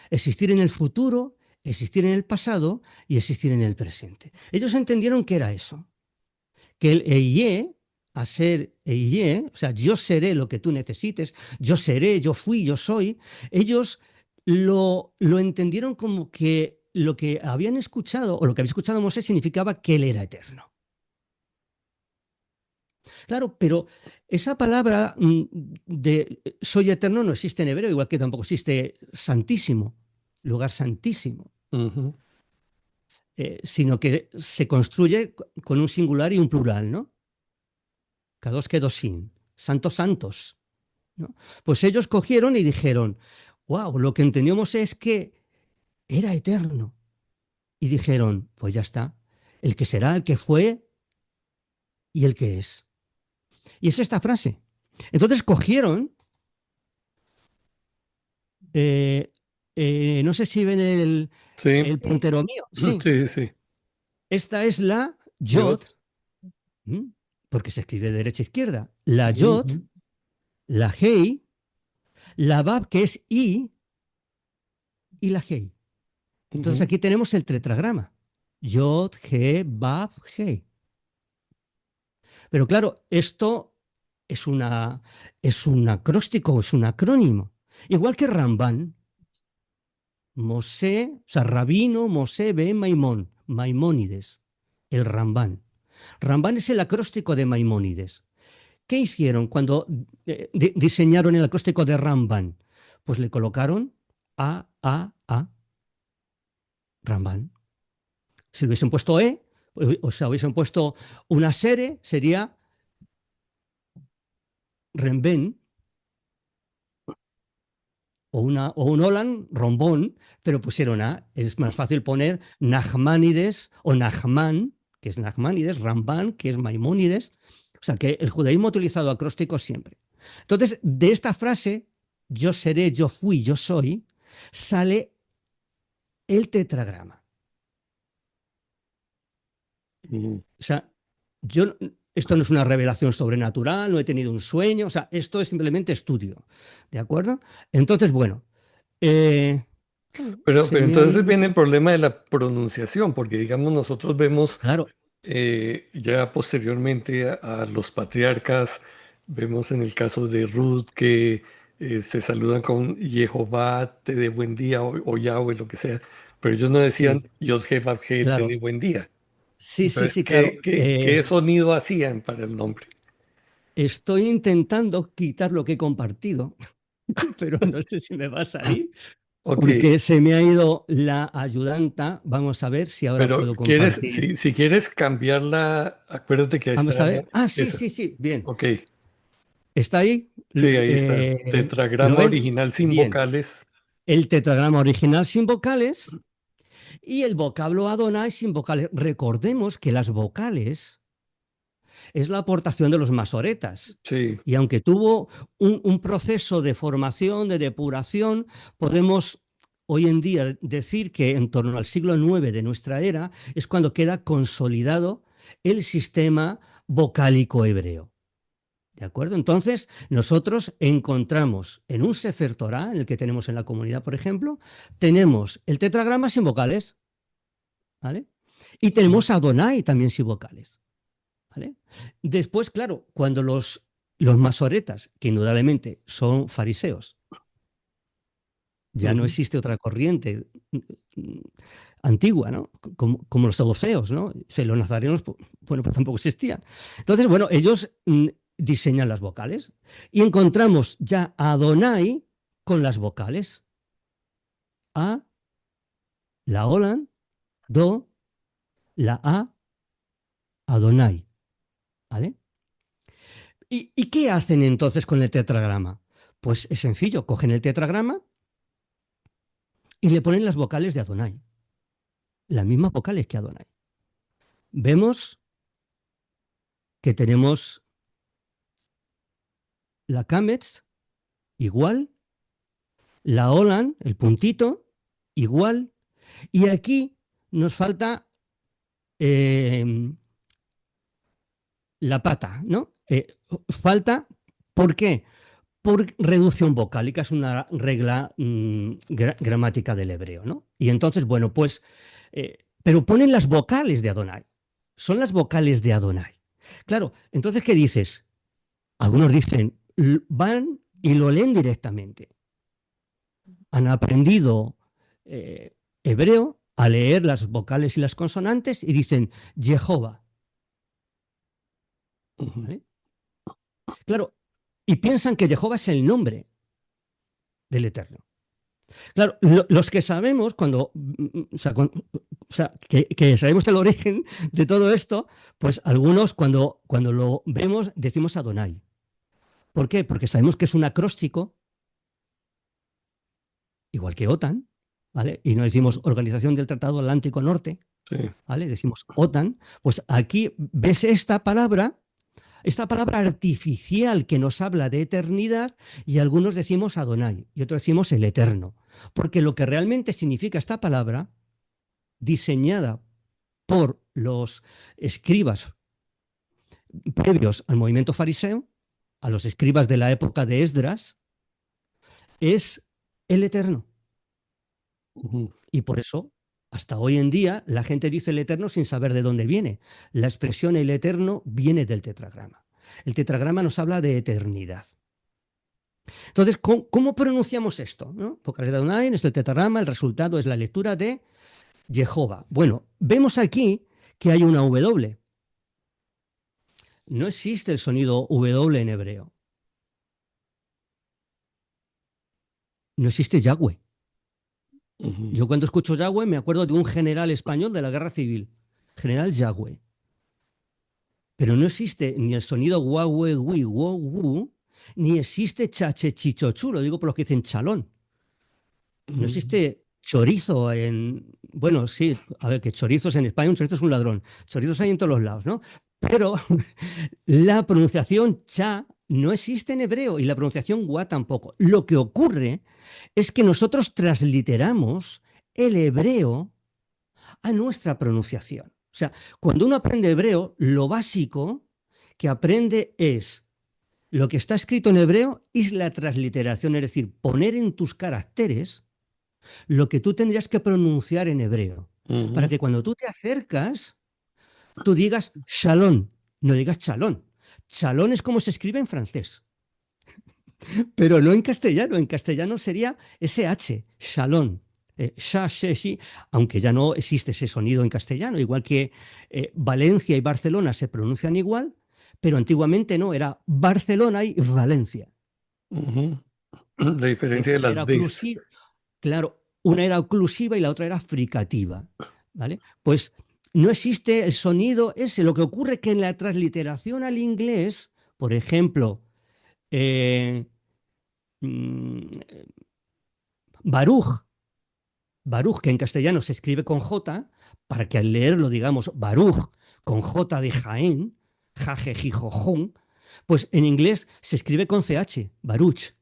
Existir en el futuro, existir en el pasado y existir en el presente. Ellos entendieron que era eso. Que el Eiyé, a ser Eiyé, o sea, yo seré lo que tú necesites, yo seré, yo fui, yo soy, ellos lo entendieron como que lo que habían escuchado, o lo que había escuchado Mosé, significaba que él era eterno. Claro, pero esa palabra de soy eterno no existe en hebreo, igual que tampoco existe santísimo, lugar santísimo, Ujú. sino que se construye con un singular y un plural, ¿no? Kadosh Kedoshim, santos santos, ¿no? Pues ellos cogieron y dijeron, wow, lo que entendíamos es que era eterno. Y dijeron, pues ya está, el que será, el que fue y el que es. Y es esta frase. Entonces cogieron, eh, no sé si ven Sí, el puntero mío, sí, sí, sí. esta es la Yod, Dios. ¿m? Porque se escribe de derecha a izquierda, la Yod, Ujú, la Hei, la Bab que es I y la Hei. Entonces ujú. aquí tenemos el tetragrama. Yod, He, Bab, He. Pero claro, esto es un acróstico, es un acrónimo. Igual que Ramban, Mosé, o sea, Rabino Mosé Ben Maimón, Maimónides, el Ramban. Ramban es el acróstico de Maimónides. ¿Qué hicieron cuando diseñaron el acróstico de Ramban? Pues le colocaron A, Ramban. Si le hubiesen puesto E, o sea, hubiesen puesto una serie, sería Remben, o un Olan, rombón, pero pusieron A. Es más fácil poner Nachmanides o Nachman, que es Nachmanides, Ramban, que es Maimónides. O sea, que el judaísmo ha utilizado acrósticos siempre. Entonces, de esta frase, yo seré, yo fui, yo soy, sale el tetragrama. Ujú. O sea, yo, esto no es una revelación sobrenatural, no he tenido un sueño, o sea, esto es simplemente estudio. ¿De acuerdo? Entonces, bueno, eh, se Pero me ha entonces ido. viene el problema de la pronunciación, porque digamos nosotros vemos Claro, ya posteriormente a los patriarcas, vemos en el caso de Ruth que se saludan con Jehová, te dé buen día o Yahweh, lo que sea, pero ellos no decían sí, Yod He Vav He, te dé claro. buen día. Sí, sí, Entonces, sí, claro. ¿qué sonido hacían para el nombre? Estoy intentando quitar lo que he compartido, pero no sé si me va a salir, Ok, porque se me ha ido la ayudanta. Vamos a ver si ahora pero puedo quieres, compartir. si quieres cambiarla, acuérdate que ahí está Vamos a ver. Ah, sí, esa. sí, sí. Bien. Ok, ¿Está ahí? sí, ahí está. ¿Lo Tetragrama ven? original sin Bien. vocales. El tetragrama original sin vocales y el vocablo Adonai sin vocales. Recordemos que las vocales es la aportación de los masoretas. Sí. Y aunque tuvo un proceso de formación, de depuración, podemos hoy en día decir que en torno al siglo IX de nuestra era es cuando queda consolidado el sistema vocálico hebreo. ¿De acuerdo? Entonces, nosotros encontramos en un Sefer Torah, en el que tenemos en la comunidad, por ejemplo, tenemos el tetragrama sin vocales, ¿vale? Y tenemos Adonai también sin vocales. ¿Vale? Después, claro, cuando los masoretas, que indudablemente son fariseos, Ya no existe otra corriente antigua, ¿no? Como los saduceos, ¿no? O sea, los nazarenos, bueno, pues tampoco existían. Entonces, bueno, ellos diseñan las vocales y encontramos ya a Adonai con las vocales. A, la Olan, Do, la A, Adonai, ¿vale? ¿Y qué hacen entonces con el tetragrama? Pues es sencillo, cogen el tetragrama y le ponen las vocales de Adonai, las mismas vocales que Adonai. Vemos que tenemos la Kametz igual, la Olan, el puntito, igual, y aquí nos falta la pata, ¿no? Falta, ¿por qué? Por reducción vocálica, es una regla gramática del hebreo, ¿no? Y entonces, bueno, pues, pero ponen las vocales de Adonai, son las vocales de Adonai. Claro, entonces, ¿qué dices? Algunos dicen, van y lo leen directamente. Han aprendido hebreo a leer las vocales y las consonantes y dicen Jehová. ¿Vale? Claro, y piensan que Jehová es el nombre del Eterno. Claro, los que sabemos que sabemos el origen de todo esto, pues algunos cuando lo vemos decimos Adonai. ¿Por qué? Porque sabemos que es un acróstico, igual que OTAN, ¿vale? Y no decimos Organización del Tratado Atlántico Norte, Sí. ¿vale? Decimos OTAN. Pues aquí ves esta palabra artificial que nos habla de eternidad, y algunos decimos Adonai y otros decimos el Eterno. Porque lo que realmente significa esta palabra, diseñada por los escribas previos al movimiento fariseo, a los escribas de la época de Esdras, es el Eterno. Y por eso, hasta hoy en día, la gente dice el Eterno sin saber de dónde viene. La expresión el Eterno viene del tetragrama. El tetragrama nos habla de eternidad. Entonces, ¿cómo pronunciamos esto? ¿No? Vocales de Adonai es el tetragrama, el resultado es la lectura de Jehová. Bueno, vemos aquí que hay una W. No existe el sonido W en hebreo. No existe Yahweh. Yo cuando escucho Yahweh me acuerdo de un general español de la Guerra Civil, general Yahweh. Pero no existe ni el sonido guau, wi, wow, wu, ni existe chache, chichochu, lo digo por los que dicen chalón. No existe chorizo en... Bueno, sí, a ver, que chorizos en España, un chorizo es un ladrón. Chorizos hay en todos los lados, ¿no? Pero la pronunciación cha no existe en hebreo y la pronunciación gua tampoco. Lo que ocurre es que nosotros transliteramos el hebreo a nuestra pronunciación. O sea, cuando uno aprende hebreo, lo básico que aprende es lo que está escrito en hebreo y la transliteración, es decir, poner en tus caracteres lo que tú tendrías que pronunciar en hebreo, para que cuando tú te acercas, tú digas shalom, no digas chalón. Chalón es como se escribe en francés, pero no en castellano. En castellano sería SH, shalom. Aunque ya no existe ese sonido en castellano, igual que Valencia y Barcelona se pronuncian igual, pero antiguamente no, era Barcelona y Valencia. La diferencia de las Ds. Claro, una era oclusiva y la otra era fricativa, ¿vale? Pues no existe el sonido ese. Lo que ocurre es que en la transliteración al inglés, por ejemplo, Baruch, que en castellano se escribe con J, para que al leerlo digamos Baruch con J de Jaén, jajejijojón, pues en inglés se escribe con CH, Baruch.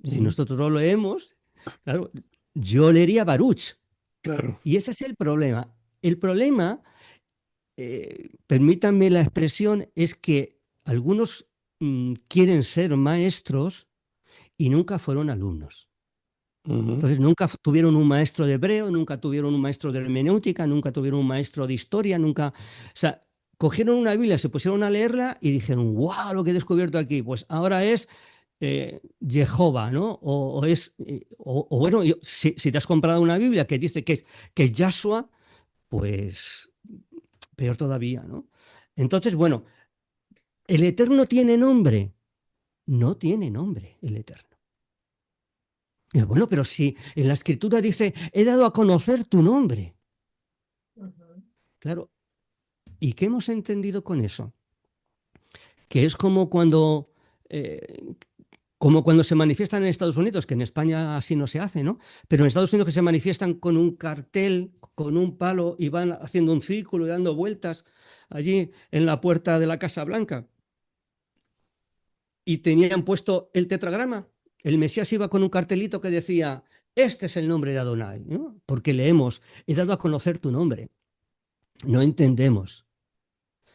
Si nosotros lo leemos, claro, yo leería Baruch. Claro. Y ese es el problema. El problema, permítanme la expresión, es que algunos quieren ser maestros y nunca fueron alumnos. Entonces nunca tuvieron un maestro de hebreo, nunca tuvieron un maestro de hermenéutica, nunca tuvieron un maestro de historia, nunca... O sea, cogieron una Biblia, se pusieron a leerla y dijeron, ¡wow! Lo que he descubierto aquí. Pues ahora es Jehová, ¿no? O bueno, si te has comprado una Biblia que dice que es Yahshua, pues peor todavía, ¿no? Entonces, bueno, ¿el Eterno tiene nombre? No tiene nombre el Eterno. Bueno, pero si en la Escritura dice, he dado a conocer tu nombre. Claro, ¿y qué hemos entendido con eso? Que es eh, como cuando se manifiestan en Estados Unidos, que en España así no se hace, ¿no? Pero en Estados Unidos que se manifiestan con un cartel, con un palo y van haciendo un círculo y dando vueltas allí en la puerta de la Casa Blanca. Y tenían puesto el tetragrama. El Mesías iba con un cartelito que decía, este es el nombre de Adonai, ¿no? Porque leemos, he dado a conocer tu nombre. No entendemos.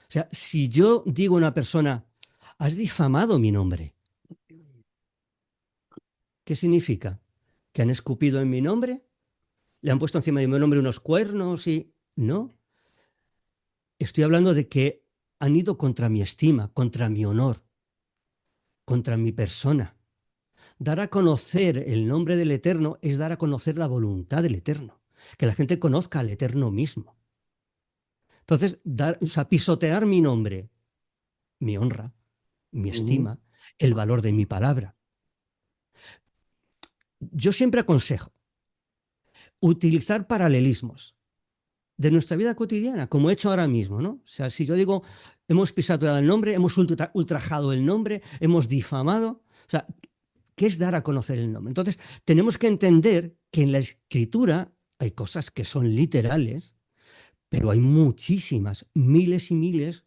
O sea, si yo digo a una persona, has difamado mi nombre, ¿qué significa? ¿Que han escupido en mi nombre? ¿Le han puesto encima de mi nombre unos cuernos? Y no. Estoy hablando de que han ido contra mi estima, contra mi honor, contra mi persona. Dar a conocer el nombre del Eterno es dar a conocer la voluntad del Eterno, que la gente conozca al Eterno mismo. Entonces, pisotear mi nombre, mi honra, mi estima, el valor de mi palabra. Yo siempre aconsejo utilizar paralelismos de nuestra vida cotidiana, como he hecho ahora mismo, ¿no? O sea, si yo digo, hemos pisoteado el nombre, hemos ultrajado el nombre, hemos difamado, o sea, ¿qué es dar a conocer el nombre? Entonces, tenemos que entender que en la Escritura hay cosas que son literales, pero hay muchísimas, miles y miles,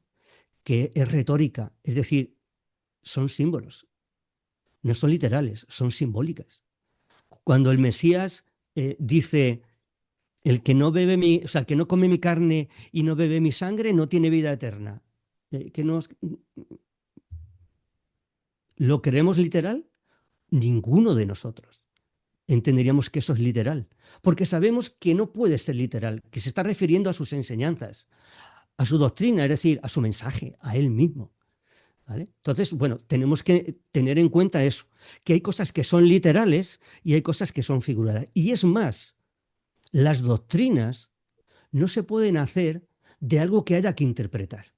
que es retórica, es decir, son símbolos, no son literales, son simbólicas. Cuando el Mesías dice, el que no bebe o sea, el que no come mi carne y no bebe mi sangre no tiene vida eterna. ¿Que nos, ¿Lo creemos literal? Ninguno de nosotros entenderíamos que eso es literal, porque sabemos que no puede ser literal, que se está refiriendo a sus enseñanzas, a su doctrina, es decir, a su mensaje, a él mismo. ¿Vale? Entonces, bueno, tenemos que tener en cuenta eso, que hay cosas que son literales y hay cosas que son figuradas. Y es más, las doctrinas no se pueden hacer de algo que haya que interpretar.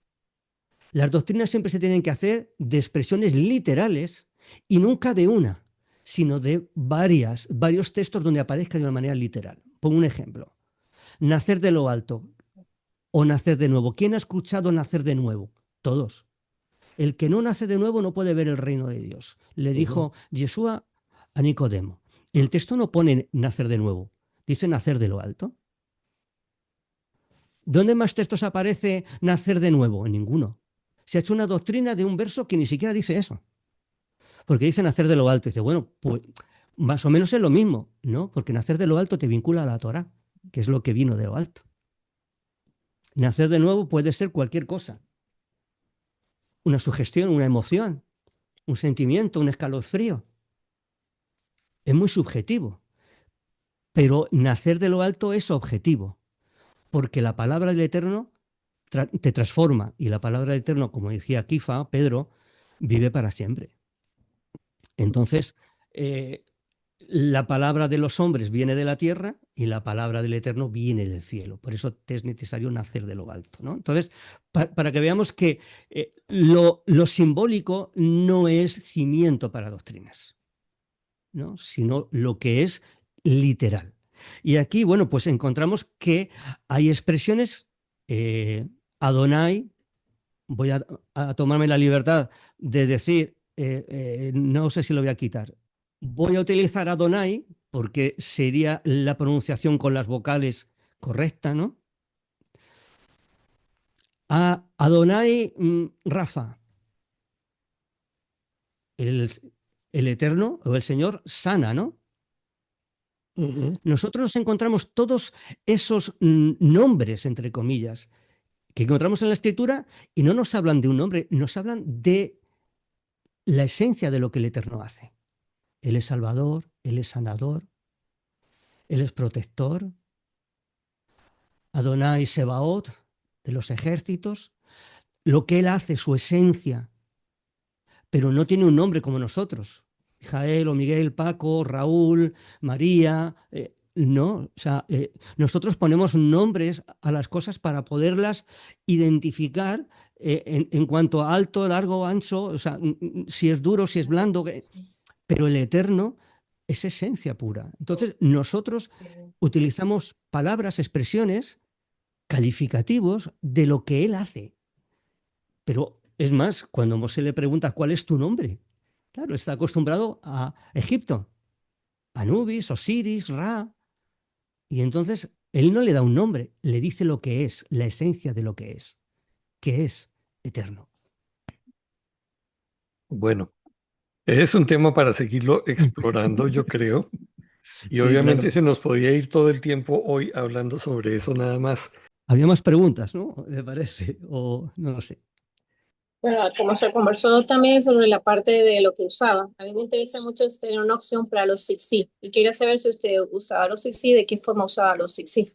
Las doctrinas siempre se tienen que hacer de expresiones literales y nunca de una, sino de varios textos donde aparezca de una manera literal. Pongo un ejemplo. Nacer de lo alto o nacer de nuevo. ¿Quién ha escuchado nacer de nuevo? Todos. El que no nace de nuevo no puede ver el reino de Dios. Le dijo Yeshua a Nicodemo. El texto no pone nacer de nuevo, dice nacer de lo alto. ¿Dónde más textos aparece nacer de nuevo? En ninguno. Se ha hecho una doctrina de un verso que ni siquiera dice eso. Porque dice nacer de lo alto. Y dice, bueno, pues más o menos es lo mismo, ¿no? Porque nacer de lo alto te vincula a la Torá, que es lo que vino de lo alto. Nacer de nuevo puede ser cualquier cosa. Una sugestión, una emoción, un sentimiento, un escalofrío. Es muy subjetivo. Pero nacer de lo alto es objetivo. Porque la palabra del Eterno te transforma. Y la palabra del Eterno, como decía Kifa, Pedro, vive para siempre. Entonces, la palabra de los hombres viene de la tierra y la palabra del Eterno viene del cielo. Por eso te es necesario nacer de lo alto, ¿no? Entonces, para que veamos que lo simbólico no es cimiento para doctrinas, ¿no? Sino lo que es literal. Y aquí, bueno, pues encontramos que hay expresiones, Adonai, voy a tomarme la libertad de decir, no sé si lo voy a quitar, voy a utilizar Adonai porque sería la pronunciación con las vocales correcta, ¿no? A Adonai Rafa, el, el Eterno o el Señor sana, ¿no? Nosotros nos encontramos todos esos nombres, entre comillas, que encontramos en la Escritura y no nos hablan de un nombre, nos hablan de la esencia de lo que el Eterno hace. Él es Salvador, Él es sanador, Él es protector. Adonai Sebaot, de los ejércitos, lo que Él hace, su esencia, pero no tiene un nombre como nosotros. Jael o Miguel, Paco, Raúl, María. No, o sea, nosotros ponemos nombres a las cosas para poderlas identificar en cuanto a alto, largo, ancho, o sea, si es duro, si es blando, pero el eterno es esencia pura. Entonces, nosotros utilizamos palabras, expresiones, calificativos de lo que él hace. Pero es más, cuando Mosé le pregunta cuál es tu nombre, claro, está acostumbrado a Egipto, Anubis, Osiris, Ra, y entonces él no le da un nombre, le dice lo que es, la esencia de lo que es eterno. Bueno, es un tema para seguirlo explorando, yo creo. Y Sí, obviamente claro. se nos podría ir todo el tiempo hoy hablando sobre eso nada más. Había más preguntas, ¿no? Me parece, o no lo sé. Bueno, como se conversó también sobre la parte de lo que usaba, a mí me interesa mucho tener una opción para los 6C y quería saber si usted usaba los 6C, de qué forma usaba los 6C.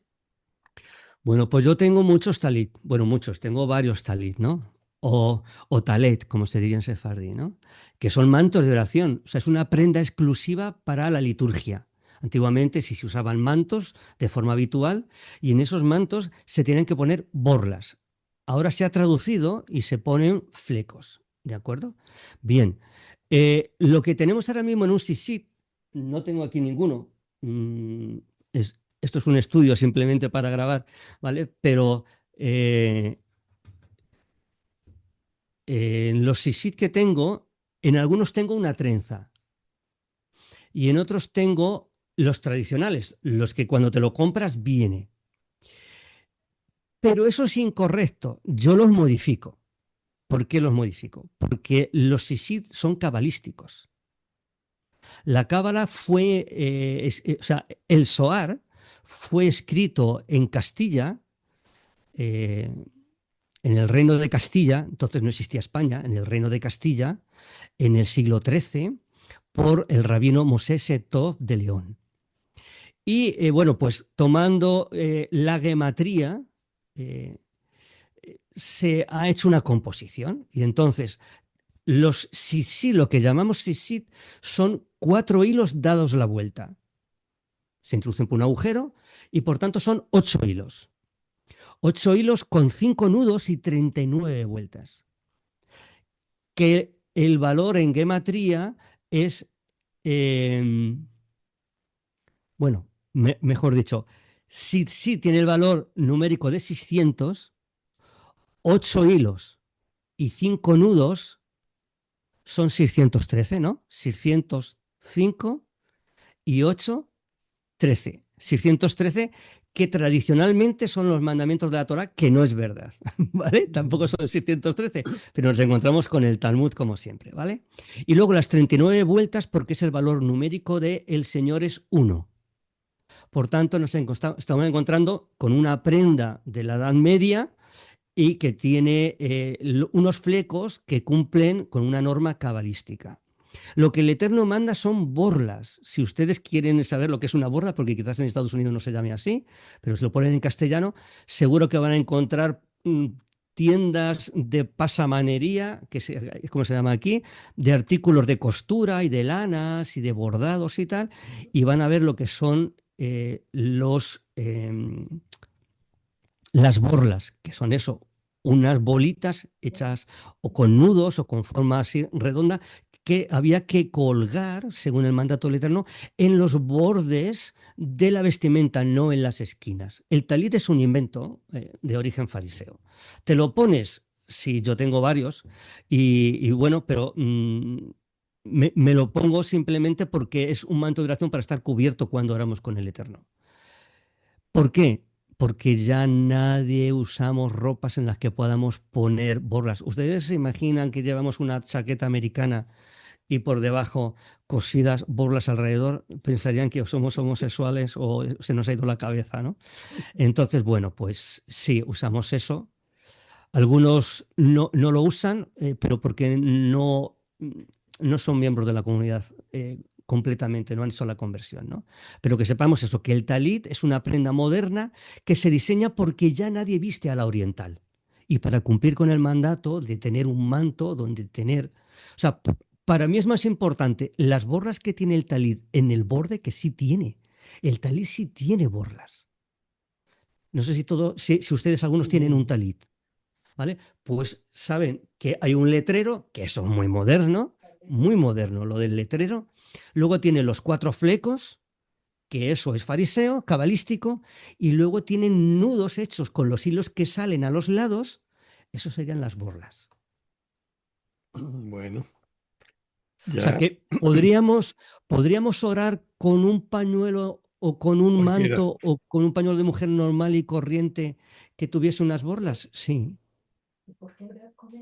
Bueno, pues yo tengo muchos talit, bueno, muchos, tengo varios talit, ¿no? O talet, como se diría en sefardí, ¿no? Que son mantos de oración, o sea, es una prenda exclusiva para la liturgia. Antiguamente sí se usaban mantos de forma habitual y en esos mantos se tienen que poner borlas. Ahora se ha traducido y se ponen flecos, ¿de acuerdo? Bien, lo que tenemos ahora mismo en un sisit, no tengo aquí ninguno, esto es un estudio simplemente para grabar, ¿vale? Pero en los sisit que tengo, en algunos tengo una trenza y en otros tengo los tradicionales, los que cuando te lo compras viene. Pero eso es incorrecto, yo los modifico. ¿Por qué los modifico? Porque los sisit son cabalísticos. La cábala fue, o sea, el Zohar fue escrito en Castilla, eh, en el reino de Castilla, entonces no existía España, en el reino de Castilla, en el siglo XIII, por el rabino Moshe Tov de León. Y bueno, pues tomando la gematría, eh, se ha hecho una composición. Y entonces, los sisit, lo que llamamos sisit, son 4 hilos dados la vuelta. Se introducen por un agujero y por tanto son 8 hilos. 8 hilos con 5 nudos y 39 vueltas. Que el valor en gematría es, eh, bueno, mejor dicho, si tiene el valor numérico de 600, 8 hilos y 5 nudos son 613, ¿no? 605 y 8, 13. 613 que tradicionalmente son los mandamientos de la Torá, que no es verdad, ¿vale? Tampoco son 613, pero nos encontramos con el Talmud como siempre, ¿vale? Y luego las 39 vueltas porque es el valor numérico de el Señor es uno. Por tanto, nos estamos encontrando con una prenda de la Edad Media y que tiene unos flecos que cumplen con una norma cabalística. Lo que el Eterno manda son borlas. Si ustedes quieren saber lo que es una borla, porque quizás en Estados Unidos no se llame así, pero si lo ponen en castellano, seguro que van a encontrar tiendas de pasamanería, que es como se llama aquí, de artículos de costura y de lanas y de bordados y tal, y van a ver lo que son las borlas, que son eso, unas bolitas hechas o con nudos o con forma así redonda que había que colgar, según el mandato del Eterno, en los bordes de la vestimenta, no en las esquinas. El talit es un invento de origen fariseo. Te lo pones, si yo tengo varios, y bueno, pero me lo pongo simplemente porque es un manto de oración para estar cubierto cuando oramos con el Eterno. ¿Por qué? Porque ya nadie usamos ropas en las que podamos poner borlas. ¿Ustedes se imaginan que llevamos una chaqueta americana y por debajo cosidas borlas alrededor? Pensarían que somos homosexuales o se nos ha ido la cabeza, ¿no? Entonces, bueno, pues sí, usamos eso. Algunos no lo usan, pero porque no son miembros de la comunidad completamente, no han hecho la conversión, ¿no? Pero que sepamos eso, que el talit es una prenda moderna que se diseña porque ya nadie viste a la oriental. Y para cumplir con el mandato de tener un manto donde tener, o sea, Para mí es más importante las borlas que tiene el talit en el borde, que sí tiene. El talit sí tiene borlas. No sé si ustedes algunos tienen un talit, ¿vale? Pues saben que hay un letrero, que eso es muy moderno lo del letrero. Luego tiene los 4 flecos, que eso es fariseo, cabalístico, y luego tienen nudos hechos con los hilos que salen a los lados, eso serían las borlas. Bueno, O sea ya que podríamos orar con un pañuelo o con un cualquiera. manto o con un pañuelo de mujer normal y corriente que tuviese unas borlas. Sí,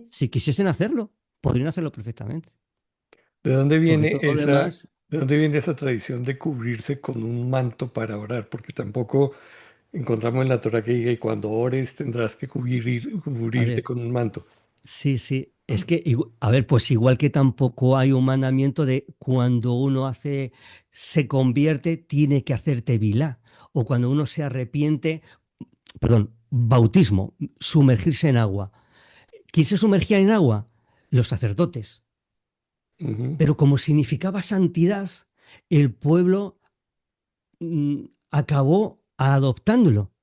si quisiesen hacerlo, podrían hacerlo perfectamente. ¿De dónde Porque viene todo lo demás, de dónde viene esa tradición de cubrirse con un manto para orar? Porque tampoco encontramos en la Torah que diga, y cuando ores tendrás que a cubrirte ver, con un manto. sí, sí. Es que, a ver, pues igual que tampoco hay un mandamiento de cuando uno se convierte, tiene que hacer tevilá. O cuando uno se arrepiente, perdón, bautismo, sumergirse en agua. ¿Quién se sumergía en agua? Los sacerdotes. Ujú, Pero como significaba santidad, el pueblo acabó adoptándolo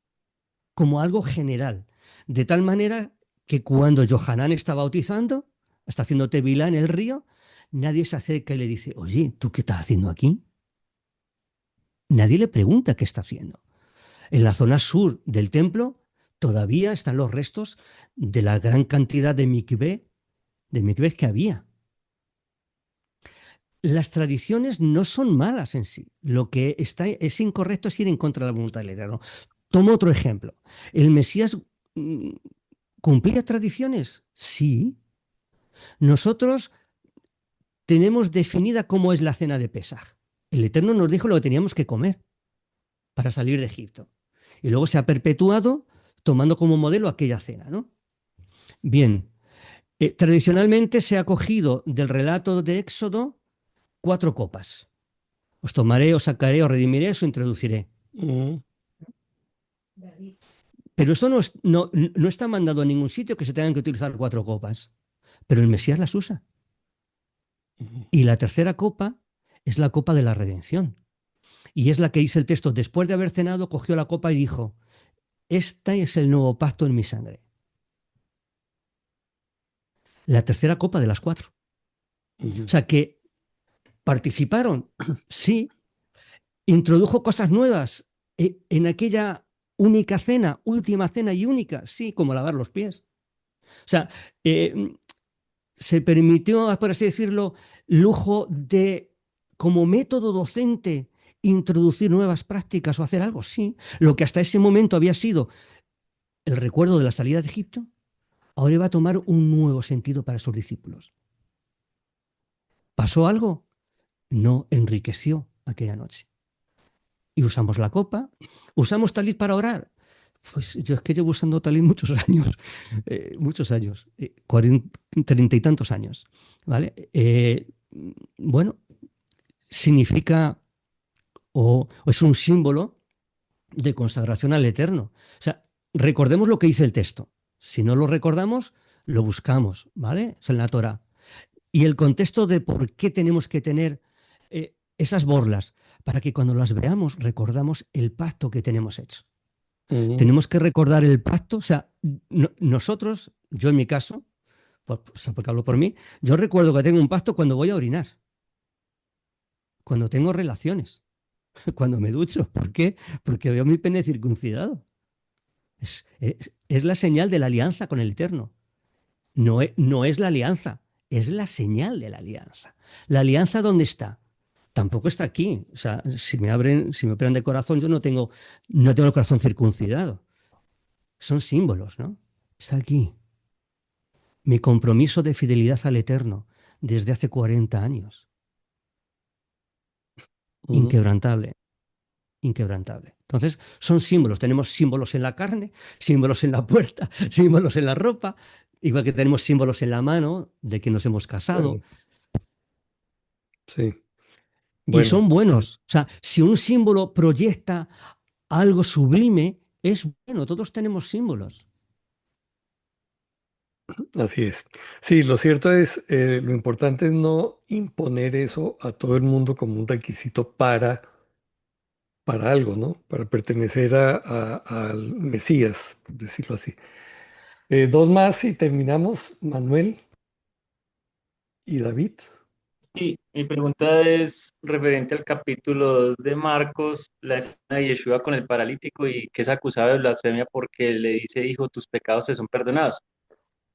como algo general. De tal manera que cuando Johanán está bautizando, está haciendo tevilá en el río, nadie se acerca y le dice, oye, ¿tú qué estás haciendo aquí? Nadie le pregunta qué está haciendo. En la zona sur del templo todavía están los restos de la gran cantidad de mikveh que había. Las tradiciones no son malas en sí. Lo que es incorrecto es ir en contra de la voluntad del Eterno. Tomo otro ejemplo. ¿El Mesías cumplía tradiciones? Sí. Nosotros tenemos definida cómo es la cena de Pesaj. El Eterno nos dijo lo que teníamos que comer para salir de Egipto. Y luego se ha perpetuado tomando como modelo aquella cena, ¿no? Bien, tradicionalmente se ha cogido del relato de Éxodo 4 copas. Os tomaré, os sacaré, os redimiré, os introduciré. ujú, Pero eso no está mandado en ningún sitio que se tengan que utilizar 4 copas. Pero el Mesías las usa. ujú. Y la tercera copa es la copa de la redención. Y es la que dice el texto, después de haber cenado, cogió la copa y dijo, este es el nuevo pacto en mi sangre. La tercera copa de las 4. O Ujú. sea que participaron, sí, introdujo cosas nuevas en aquella única cena, última cena y única, sí, como lavar los pies. O sea, eh, se permitió, por así decirlo, lujo de, como método docente, introducir nuevas prácticas o hacer algo, sí. Lo que hasta ese momento había sido el recuerdo de la salida de Egipto, ahora iba a tomar un nuevo sentido para sus discípulos. ¿Pasó algo? No, enriqueció aquella noche. Y usamos la copa, usamos talit para orar. Pues yo es que llevo usando talit muchos años, 30 y tantos años, ¿vale? Bueno, significa o es un símbolo de consagración al Eterno. O sea, recordemos lo que dice el texto. Si no lo recordamos, lo buscamos, ¿vale? Es en la Torah. Y el contexto de por qué tenemos que tener esas borlas, para que cuando las veamos recordamos el pacto que tenemos hecho. Ujú. Tenemos que recordar el pacto, o sea, nosotros, yo en mi caso, o sea, porque hablo por mí, yo recuerdo que tengo un pacto cuando voy a orinar, cuando tengo relaciones, cuando me ducho. ¿Por qué? Porque veo mi pene circuncidado. Es la señal de la alianza con el Eterno. No es la alianza, es la señal de la alianza. ¿La alianza dónde está? Tampoco está aquí. O sea, si me operan de corazón, yo no tengo el corazón circuncidado. Son símbolos, ¿no? Está aquí. Mi compromiso de fidelidad al Eterno desde hace 40 años. Ujú. Inquebrantable, inquebrantable. Entonces, son símbolos. Tenemos símbolos en la carne, símbolos en la puerta, símbolos en la ropa, igual que tenemos símbolos en la mano de que nos hemos casado. Bueno, sí. Y Bueno, son buenos. O sea, si un símbolo proyecta algo sublime, es bueno. Todos tenemos símbolos. Así es. Sí, lo cierto es, lo importante es no imponer eso a todo el mundo como un requisito para algo, ¿no? Para pertenecer al Mesías, por decirlo así. Dos más y terminamos, Manuel y David. Sí, mi pregunta es referente al capítulo 2 de Marcos, la escena de Yeshua con el paralítico y que es acusado de blasfemia porque le dice, hijo, tus pecados te son perdonados.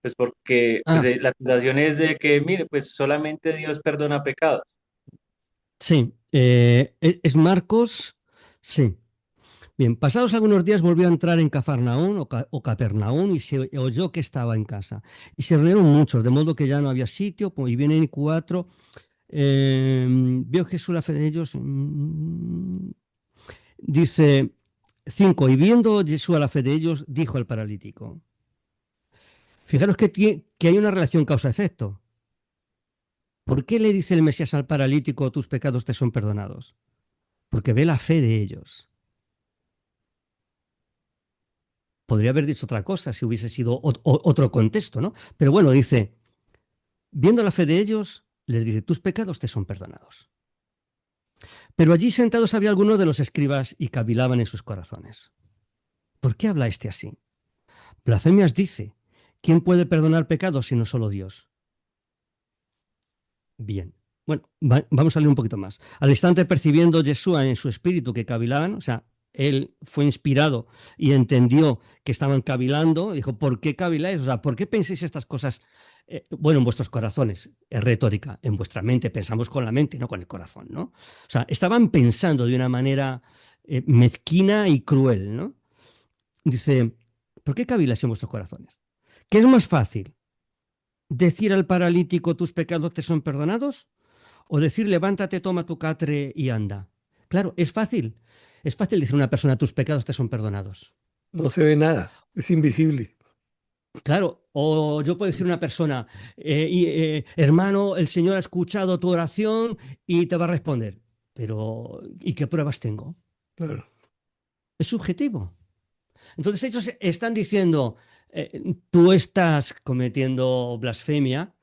Pues porque pues, Ah, la acusación es de que, mire, pues solamente Dios perdona pecados. sí, es Marcos, sí. Bien, pasados algunos días volvió a entrar en Cafarnaún o Capernaún y se oyó que estaba en casa. Y se reunieron muchos, de modo que ya no había sitio, y vienen cuatro. Vio Jesús la fe de ellos. Dice 5, y viendo Jesús la fe de ellos, dijo al paralítico. Fijaros que hay una relación causa-efecto. ¿Por qué le dice el Mesías al paralítico, tus pecados te son perdonados? Porque ve la fe de ellos. Podría haber dicho otra cosa si hubiese sido otro contexto, ¿no? Pero bueno, dice, viendo la fe de ellos, les dice, tus pecados te son perdonados. Pero allí sentados había algunos de los escribas y cavilaban en sus corazones. ¿Por qué habla este así? Blasfemias dice, ¿quién puede perdonar pecados sino solo Dios? Bien. Bueno, vamos a leer un poquito más. Al instante percibiendo Yeshua en su espíritu que cavilaban, o sea, él fue inspirado y entendió que estaban cavilando, dijo, ¿por qué caviláis? O sea, ¿por qué pensáis estas cosas? Bueno, en vuestros corazones, es retórica, en vuestra mente, pensamos con la mente, no con el corazón, ¿no? O sea, estaban pensando de una manera mezquina y cruel, ¿no? Dice, ¿por qué caviláis en vuestros corazones? ¿Qué es más fácil? ¿Decir al paralítico tus pecados te son perdonados? ¿O decir levántate, toma tu catre y anda? Claro, es fácil. Es fácil decir a una persona tus pecados te son perdonados. No se ve nada, es invisible. Claro, o yo puedo decir a una persona, hermano, el Señor ha escuchado tu oración y te va a responder. Pero, ¿y qué pruebas tengo? Claro. Es subjetivo. Entonces ellos están diciendo, tú estás cometiendo blasfemia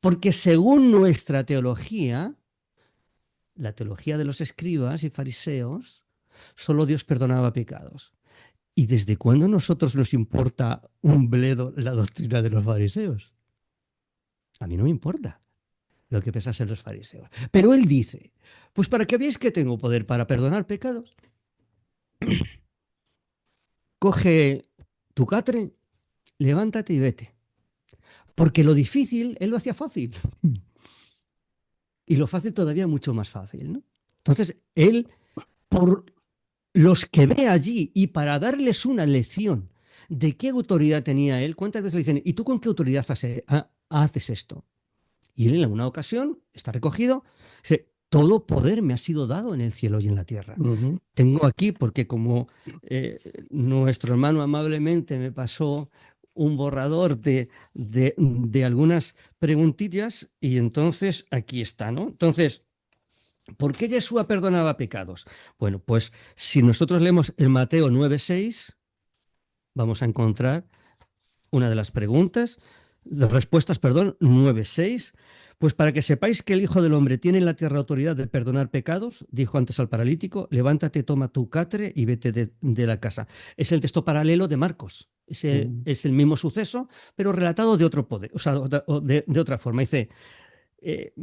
porque según nuestra teología, la teología de los escribas y fariseos, solo Dios perdonaba pecados. ¿Y desde cuándo a nosotros nos importa un bledo la doctrina de los fariseos? A mí no me importa lo que pensasen los fariseos. Pero él dice, pues para que veáis que tengo poder para perdonar pecados, coge tu catre, levántate y vete. Porque lo difícil, él lo hacía fácil. Y lo fácil todavía mucho más fácil, ¿no? Entonces, él, por los que ve allí y para darles una lección de qué autoridad tenía él, ¿cuántas veces le dicen, ¿y tú con qué autoridad haces esto? Y él en alguna ocasión, está recogido, dice, todo poder me ha sido dado en el cielo y en la tierra. Ujú. Tengo aquí, porque como nuestro hermano amablemente me pasó un borrador de algunas preguntillas, y entonces aquí está, ¿no? Entonces, ¿por qué Yeshua perdonaba pecados? Bueno, pues si nosotros leemos el Mateo 9:6, vamos a encontrar una de las preguntas, las respuestas, perdón, 9:6. Pues para que sepáis que el Hijo del Hombre tiene en la tierra autoridad de perdonar pecados, dijo antes al paralítico, levántate, toma tu catre y vete de la casa. Es el texto paralelo de Marcos. Es el mismo suceso, pero relatado de otro poder, o sea, de otra forma. Dice, eh,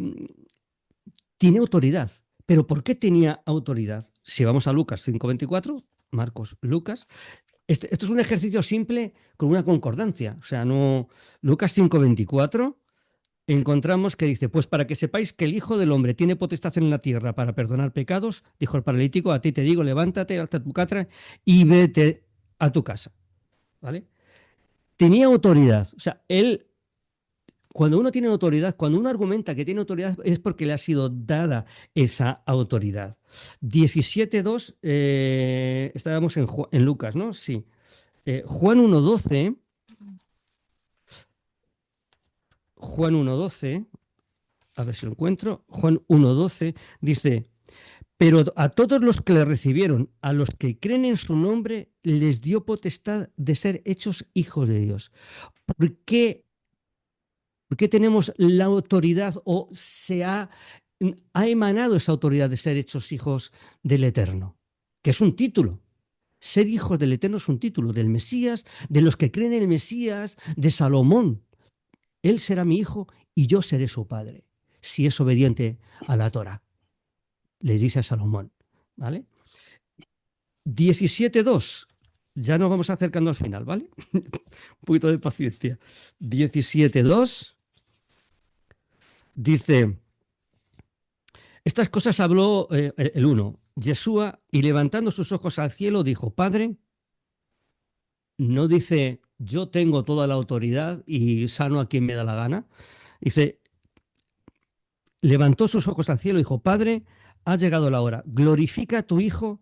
tiene autoridad. ¿Pero por qué tenía autoridad? Si vamos a Lucas 5:24, Marcos, Lucas, esto es un ejercicio simple con una concordancia. O sea, no. Lucas 5:24 encontramos que dice, pues para que sepáis que el Hijo del Hombre tiene potestad en la tierra para perdonar pecados, dijo el paralítico, a ti te digo, levántate, alza tu catra y vete a tu casa. ¿Vale? Tenía autoridad. O sea, él, cuando uno tiene autoridad, cuando uno argumenta que tiene autoridad, es porque le ha sido dada esa autoridad. 17:2, estábamos en Lucas, ¿no? Sí. Juan 1:12, Juan 1:12, a ver si lo encuentro, Juan 1:12 dice, pero a todos los que le recibieron, a los que creen en su nombre, les dio potestad de ser hechos hijos de Dios. ¿Por qué ¿Por qué tenemos la autoridad o ha emanado esa autoridad de ser hechos hijos del Eterno? Que es un título. Ser hijos del Eterno es un título, del Mesías, de los que creen en el Mesías, de Salomón. Él será mi hijo y yo seré su padre, si es obediente a la Torá. Le dice a Salomón, ¿vale? 17.2. Ya nos vamos acercando al final, ¿vale? Un poquito de paciencia. 17.2 dice, estas cosas habló el 1, Yeshua, y levantando sus ojos al cielo dijo, Padre, no dice, yo tengo toda la autoridad y sano a quien me da la gana. Dice, levantó sus ojos al cielo y dijo, Padre, ha llegado la hora, glorifica a tu Hijo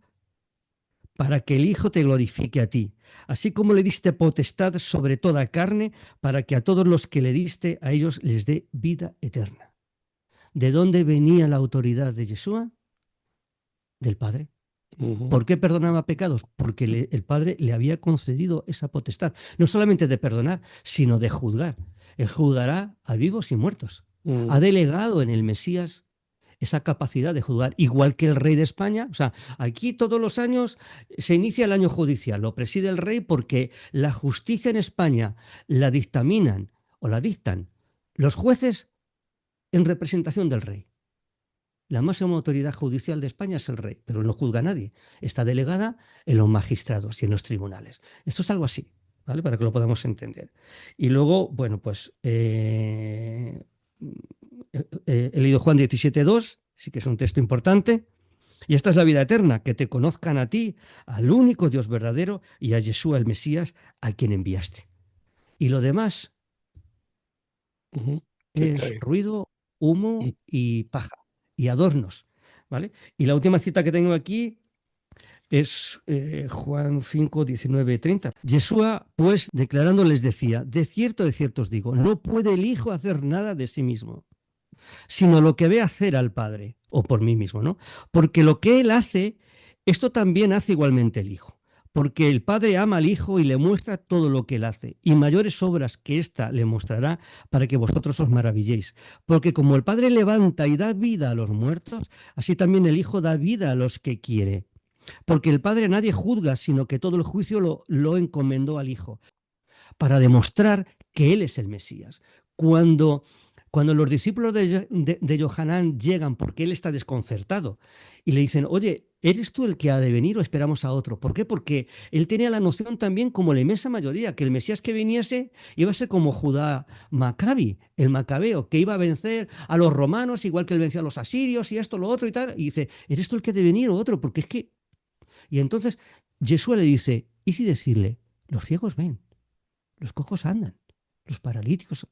para que el Hijo te glorifique a ti, así como le diste potestad sobre toda carne, para que a todos los que le diste, a ellos les dé vida eterna. ¿De dónde venía la autoridad de Yeshua? Del Padre. ¿Por qué perdonaba pecados? Porque el Padre le había concedido esa potestad, no solamente de perdonar, sino de juzgar. Él juzgará a vivos y muertos. Ha delegado en el Mesías esa capacidad de juzgar, igual que el rey de España. O sea, aquí todos los años se inicia el año judicial, lo preside el rey porque la justicia en España la dictaminan o la dictan los jueces en representación del rey. La máxima autoridad judicial de España es el rey, pero no juzga a nadie. Está delegada en los magistrados y en los tribunales. Esto es algo así, ¿vale? Para que lo podamos entender. Y luego, bueno, pues he leído Juan 17.2, sí que es un texto importante. Y esta es la vida eterna, que te conozcan a ti, al único Dios verdadero, y a Yeshua el Mesías, a quien enviaste. Y lo demás es ruido, humo y paja, y adornos, ¿vale? Y la última cita que tengo aquí es Juan 5, 19, 30. Yeshua, pues, declarando les decía, de cierto os digo, no puede el Hijo hacer nada de sí mismo, sino lo que ve hacer al Padre, o por mí mismo, ¿no? Porque lo que Él hace, esto también hace igualmente el Hijo. Porque el Padre ama al Hijo y le muestra todo lo que Él hace, y mayores obras que ésta le mostrará para que vosotros os maravilléis. Porque como el Padre levanta y da vida a los muertos, así también el Hijo da vida a los que quiere. Porque el Padre a nadie juzga, sino que todo el juicio lo encomendó al Hijo, para demostrar que Él es el Mesías. Cuando los discípulos de Johanán llegan, porque él está desconcertado, y le dicen, oye, ¿eres tú el que ha de venir o esperamos a otro? ¿Por qué? Porque él tenía la noción también, como la inmensa mayoría, que el Mesías que viniese iba a ser como Judá Maccabi, el macabeo, que iba a vencer a los romanos, igual que él venció a los asirios y esto, lo otro y tal. Y dice, ¿eres tú el que ha de venir o otro? Porque es que... Y entonces Yeshua le dice, y si decirle, los ciegos ven, los cojos andan, los paralíticos...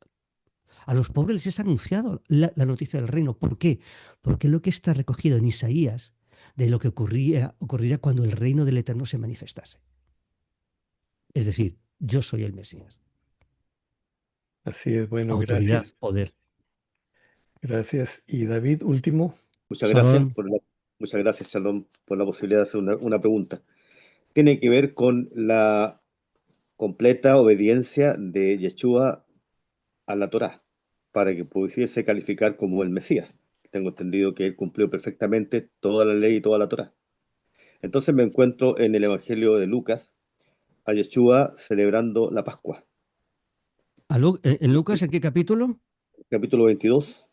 A los pobres les es anunciado la noticia del reino. ¿Por qué? Porque es lo que está recogido en Isaías de lo que ocurriría cuando el reino del Eterno se manifestase. Es decir, yo soy el Mesías. Así es, bueno, Autoridad, gracias. poder. Gracias. Y David, último. Muchas gracias Salón. muchas gracias, Shalom, por la posibilidad de hacer una pregunta. Tiene que ver con la completa obediencia de Yeshua a la Torá, para que pudiese calificar como el Mesías. Tengo entendido que él cumplió perfectamente toda la ley y toda la Torá. Entonces me encuentro en el Evangelio de Lucas a Yeshua celebrando la Pascua. ¿En Lucas en qué capítulo? Capítulo 22,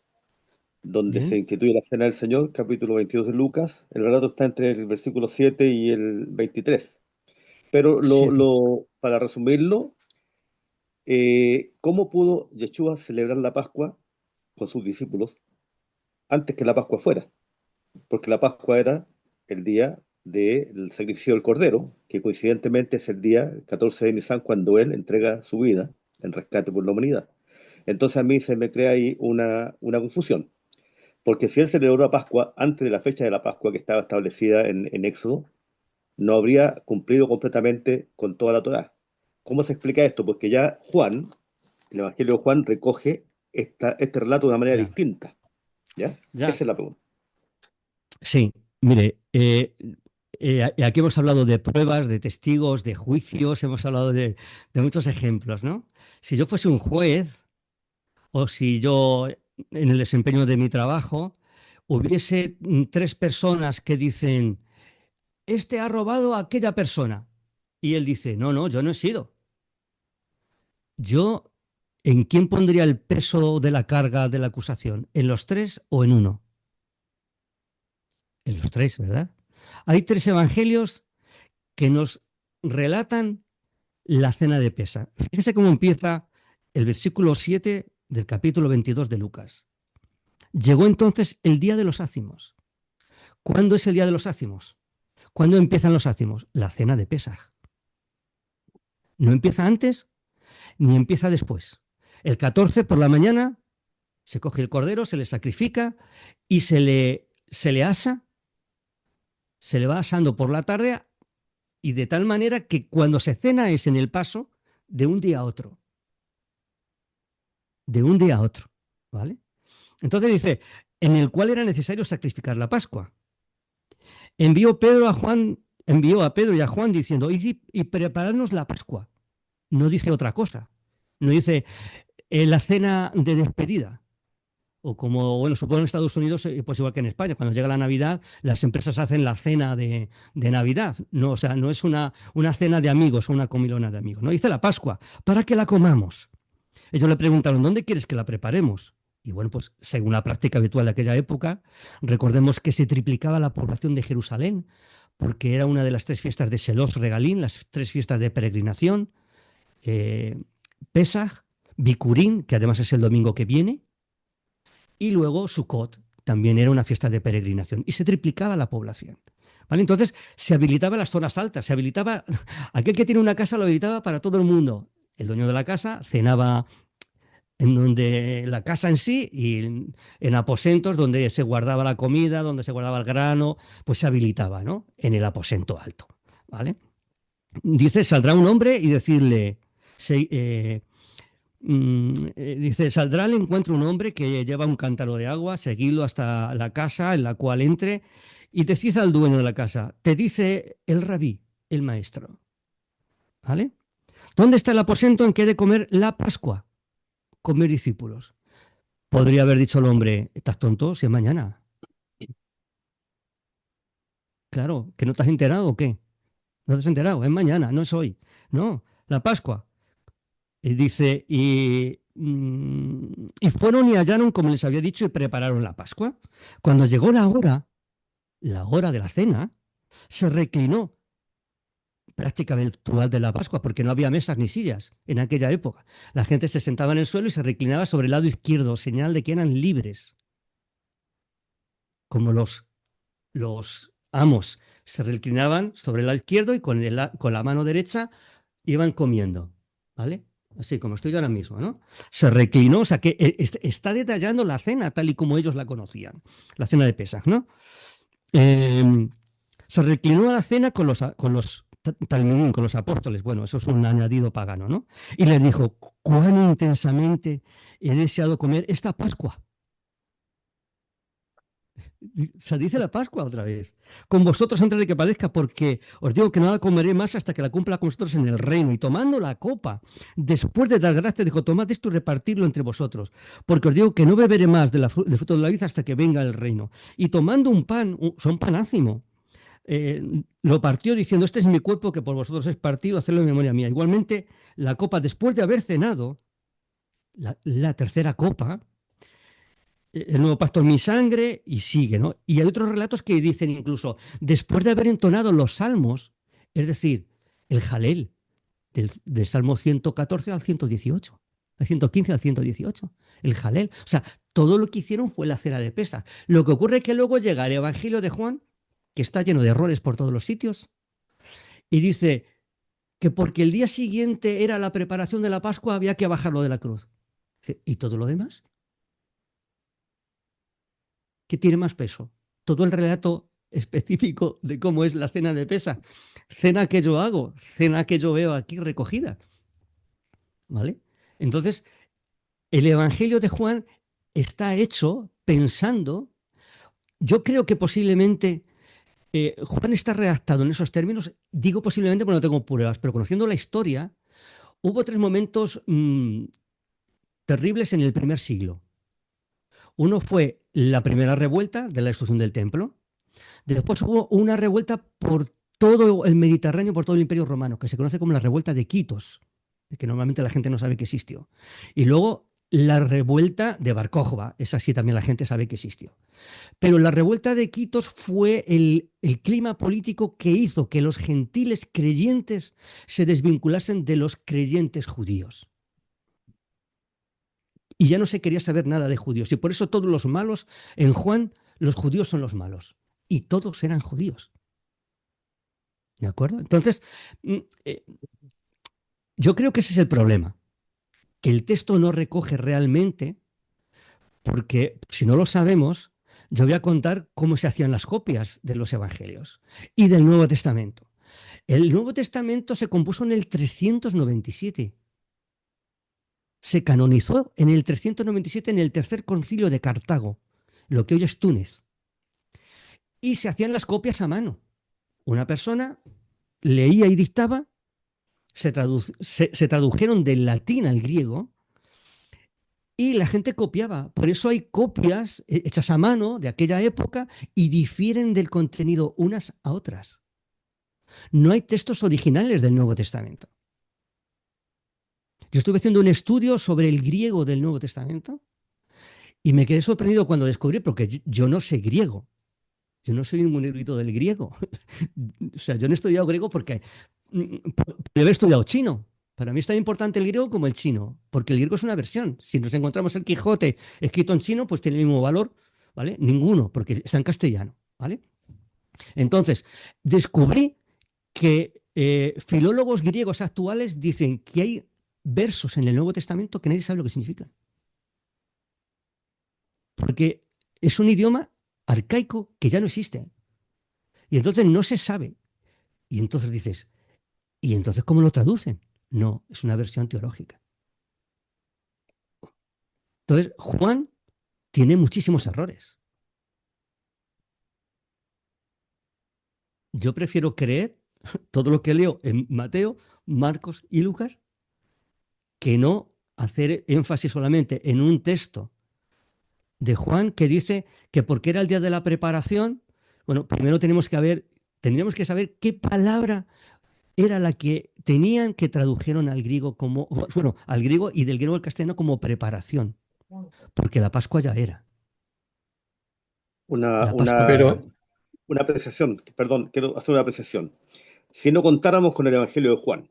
donde se Bien. instituye la Cena del Señor, capítulo 22 de Lucas. El relato está entre el versículo 7 y el 23. Pero Siete. para resumirlo, ¿cómo pudo Yeshua celebrar la Pascua con sus discípulos antes que la Pascua fuera? Porque la Pascua era el día del sacrificio del Cordero, que coincidentemente es el día 14 de Nisan, cuando Él entrega su vida en rescate por la humanidad. Entonces a mí se me crea ahí una confusión, porque si Él celebró la Pascua antes de la fecha de la Pascua que estaba establecida en Éxodo, no habría cumplido completamente con toda la Torá. ¿Cómo se explica esto? Porque ya Juan, el Evangelio de Juan, recoge este relato de una manera Ya. distinta. ¿Ya? Ya. Esa es la pregunta. Sí, mire, aquí hemos hablado de pruebas, de testigos, de juicios, hemos hablado de muchos ejemplos, ¿no? Si yo fuese un juez, o si yo, en el desempeño de mi trabajo, hubiese tres personas que dicen, este ha robado a aquella persona. Y él dice, no, no, yo no he sido. Yo, ¿en quién pondría el peso de la carga de la acusación? ¿En los tres o en uno? En los tres, ¿verdad? Hay tres evangelios que nos relatan la cena de Pesaj. Fíjese cómo empieza el versículo 7 del capítulo 22 de Lucas. Llegó entonces el día de los ácimos. ¿Cuándo es el día de los ácimos? ¿Cuándo empiezan los ácimos? La cena de Pesaj. No empieza antes ni empieza después. El 14 por la mañana se coge el cordero, se le sacrifica y se le asa, se le va asando por la tarde y de tal manera que cuando se cena es en el paso de un día a otro. De un día a otro, ¿vale? Entonces dice, en el cual era necesario sacrificar la Pascua. Envió a Pedro y a Juan diciendo, id y preparadnos la Pascua. No dice otra cosa. No dice la cena de despedida. O como, bueno, supongo en Estados Unidos, pues igual que en España, cuando llega la Navidad, las empresas hacen la cena de Navidad. No, o sea, no es una cena de amigos o una comilona de amigos. No dice la Pascua, para que la comamos. Ellos le preguntaron, ¿dónde quieres que la preparemos? Y bueno, pues según la práctica habitual de aquella época, recordemos que se triplicaba la población de Jerusalén, porque era una de las tres fiestas de Selos Regalín, las tres fiestas de peregrinación, Pesaj, Bikurín, que además es el domingo que viene, y luego Sukkot, también era una fiesta de peregrinación, y se triplicaba la población. ¿Vale? Entonces se habilitaba las zonas altas, se habilitaba, aquel que tiene una casa lo habilitaba para todo el mundo. El dueño de la casa cenaba en donde la casa en sí y en aposentos donde se guardaba la comida, donde se guardaba el grano, pues se habilitaba, ¿no? En el aposento alto, ¿vale? Dice, saldrá un hombre y decirle, dice, saldrá al encuentro un hombre que lleva un cántaro de agua, seguidlo hasta la casa en la cual entre y decid al dueño de la casa, te dice el rabí, el maestro, ¿vale? ¿Dónde está el aposento en que he de comer la Pascua con mis discípulos? Podría haber dicho el hombre, ¿estás tonto? Si es mañana. Claro, ¿que no te has enterado o qué? ¿No te has enterado? Es mañana, no es hoy. No, la Pascua. Y dice, y fueron y hallaron como les había dicho y prepararon la Pascua. Cuando llegó la hora de la cena, se reclinó, práctica virtual de la Pascua, porque no había mesas ni sillas en aquella época. La gente se sentaba en el suelo y se reclinaba sobre el lado izquierdo, señal de que eran libres. Como los amos se reclinaban sobre el lado izquierdo y con la mano derecha iban comiendo, ¿vale? Así como estoy yo ahora mismo, ¿no? Se reclinó, o sea que está detallando la cena tal y como ellos la conocían, la cena de Pesaj, ¿no? Se reclinó a la cena con los talmidín, con los apóstoles. Bueno, eso es un añadido pagano, ¿no? Y les dijo, cuán intensamente he deseado comer esta Pascua. O sea, dice la Pascua otra vez. Con vosotros antes de que padezca, porque os digo que nada comeré más hasta que la cumpla con vosotros en el reino. Y tomando la copa, después de dar gracias, dijo, tomad esto y repartirlo entre vosotros. Porque os digo que no beberé más del fruto de la vid hasta que venga el reino. Y tomando un pan, son panácimo, lo partió diciendo, este es mi cuerpo que por vosotros es partido, hacedlo en memoria mía. Igualmente, la copa, después de haber cenado, la tercera copa, el nuevo pacto en mi sangre, y sigue, ¿no? Y hay otros relatos que dicen incluso, después de haber entonado los salmos, es decir, el jalel, del Salmo 114 al 118, al 115 al 118, el jalel. O sea, todo lo que hicieron fue la cena de Pesaj. Lo que ocurre es que luego llega el Evangelio de Juan, que está lleno de errores por todos los sitios, y dice que porque el día siguiente era la preparación de la Pascua, había que bajarlo de la cruz. ¿Y todo lo demás? ¿Qué tiene más peso? Todo el relato específico de cómo es la cena de Pesaj, cena que yo hago, cena que yo veo aquí recogida, ¿vale? Entonces, el Evangelio de Juan está hecho pensando, yo creo que posiblemente Juan está redactado en esos términos, digo posiblemente porque no tengo pruebas, pero conociendo la historia, hubo tres momentos terribles en el primer siglo. Uno fue la primera revuelta de la destrucción del templo. Después hubo una revuelta por todo el Mediterráneo, por todo el Imperio Romano, que se conoce como la revuelta de Quitos, que normalmente la gente no sabe que existió. Y luego la revuelta de Bar Kokhba, esa sí también la gente sabe que existió. Pero la revuelta de Quitos fue el clima político que hizo que los gentiles creyentes se desvinculasen de los creyentes judíos. Y ya no se quería saber nada de judíos. Y por eso todos los malos, en Juan, los judíos son los malos. Y todos eran judíos. ¿De acuerdo? Entonces, yo creo que ese es el problema. Que el texto no recoge realmente, porque si no lo sabemos, yo voy a contar cómo se hacían las copias de los evangelios y del Nuevo Testamento. El Nuevo Testamento se compuso en el 397. Se canonizó en el 397 en el tercer concilio de Cartago, lo que hoy es Túnez. Y se hacían las copias a mano. Una persona leía y dictaba, se tradujeron del latín al griego y la gente copiaba. Por eso hay copias hechas a mano de aquella época y difieren del contenido unas a otras. No hay textos originales del Nuevo Testamento. Yo estuve haciendo un estudio sobre el griego del Nuevo Testamento y me quedé sorprendido cuando descubrí, porque yo no sé griego. Yo no soy un erudito del griego. O sea, yo no he estudiado griego porque he estudiado chino. Para mí es tan importante el griego como el chino, porque el griego es una versión. Si nos encontramos el Quijote escrito en chino, pues tiene el mismo valor, ¿vale? Ninguno, porque está en castellano, ¿vale? Entonces, descubrí que filólogos griegos actuales dicen que hay versos en el Nuevo Testamento que nadie sabe lo que significan. Porque es un idioma arcaico que ya no existe. Y entonces no se sabe. Y entonces dices, ¿y entonces cómo lo traducen? No, es una versión teológica. Entonces, Juan tiene muchísimos errores. Yo prefiero creer todo lo que leo en Mateo, Marcos y Lucas que no hacer énfasis solamente en un texto de Juan que dice que porque era el día de la preparación, bueno, primero tendríamos que saber qué palabra era la que tenían que tradujeron al griego como, bueno, al griego y del griego al castellano como preparación, porque la Pascua ya era. Una, La Pascua ya una, era. Pero, una apreciación, perdón, quiero hacer una apreciación. Si no contáramos con el Evangelio de Juan,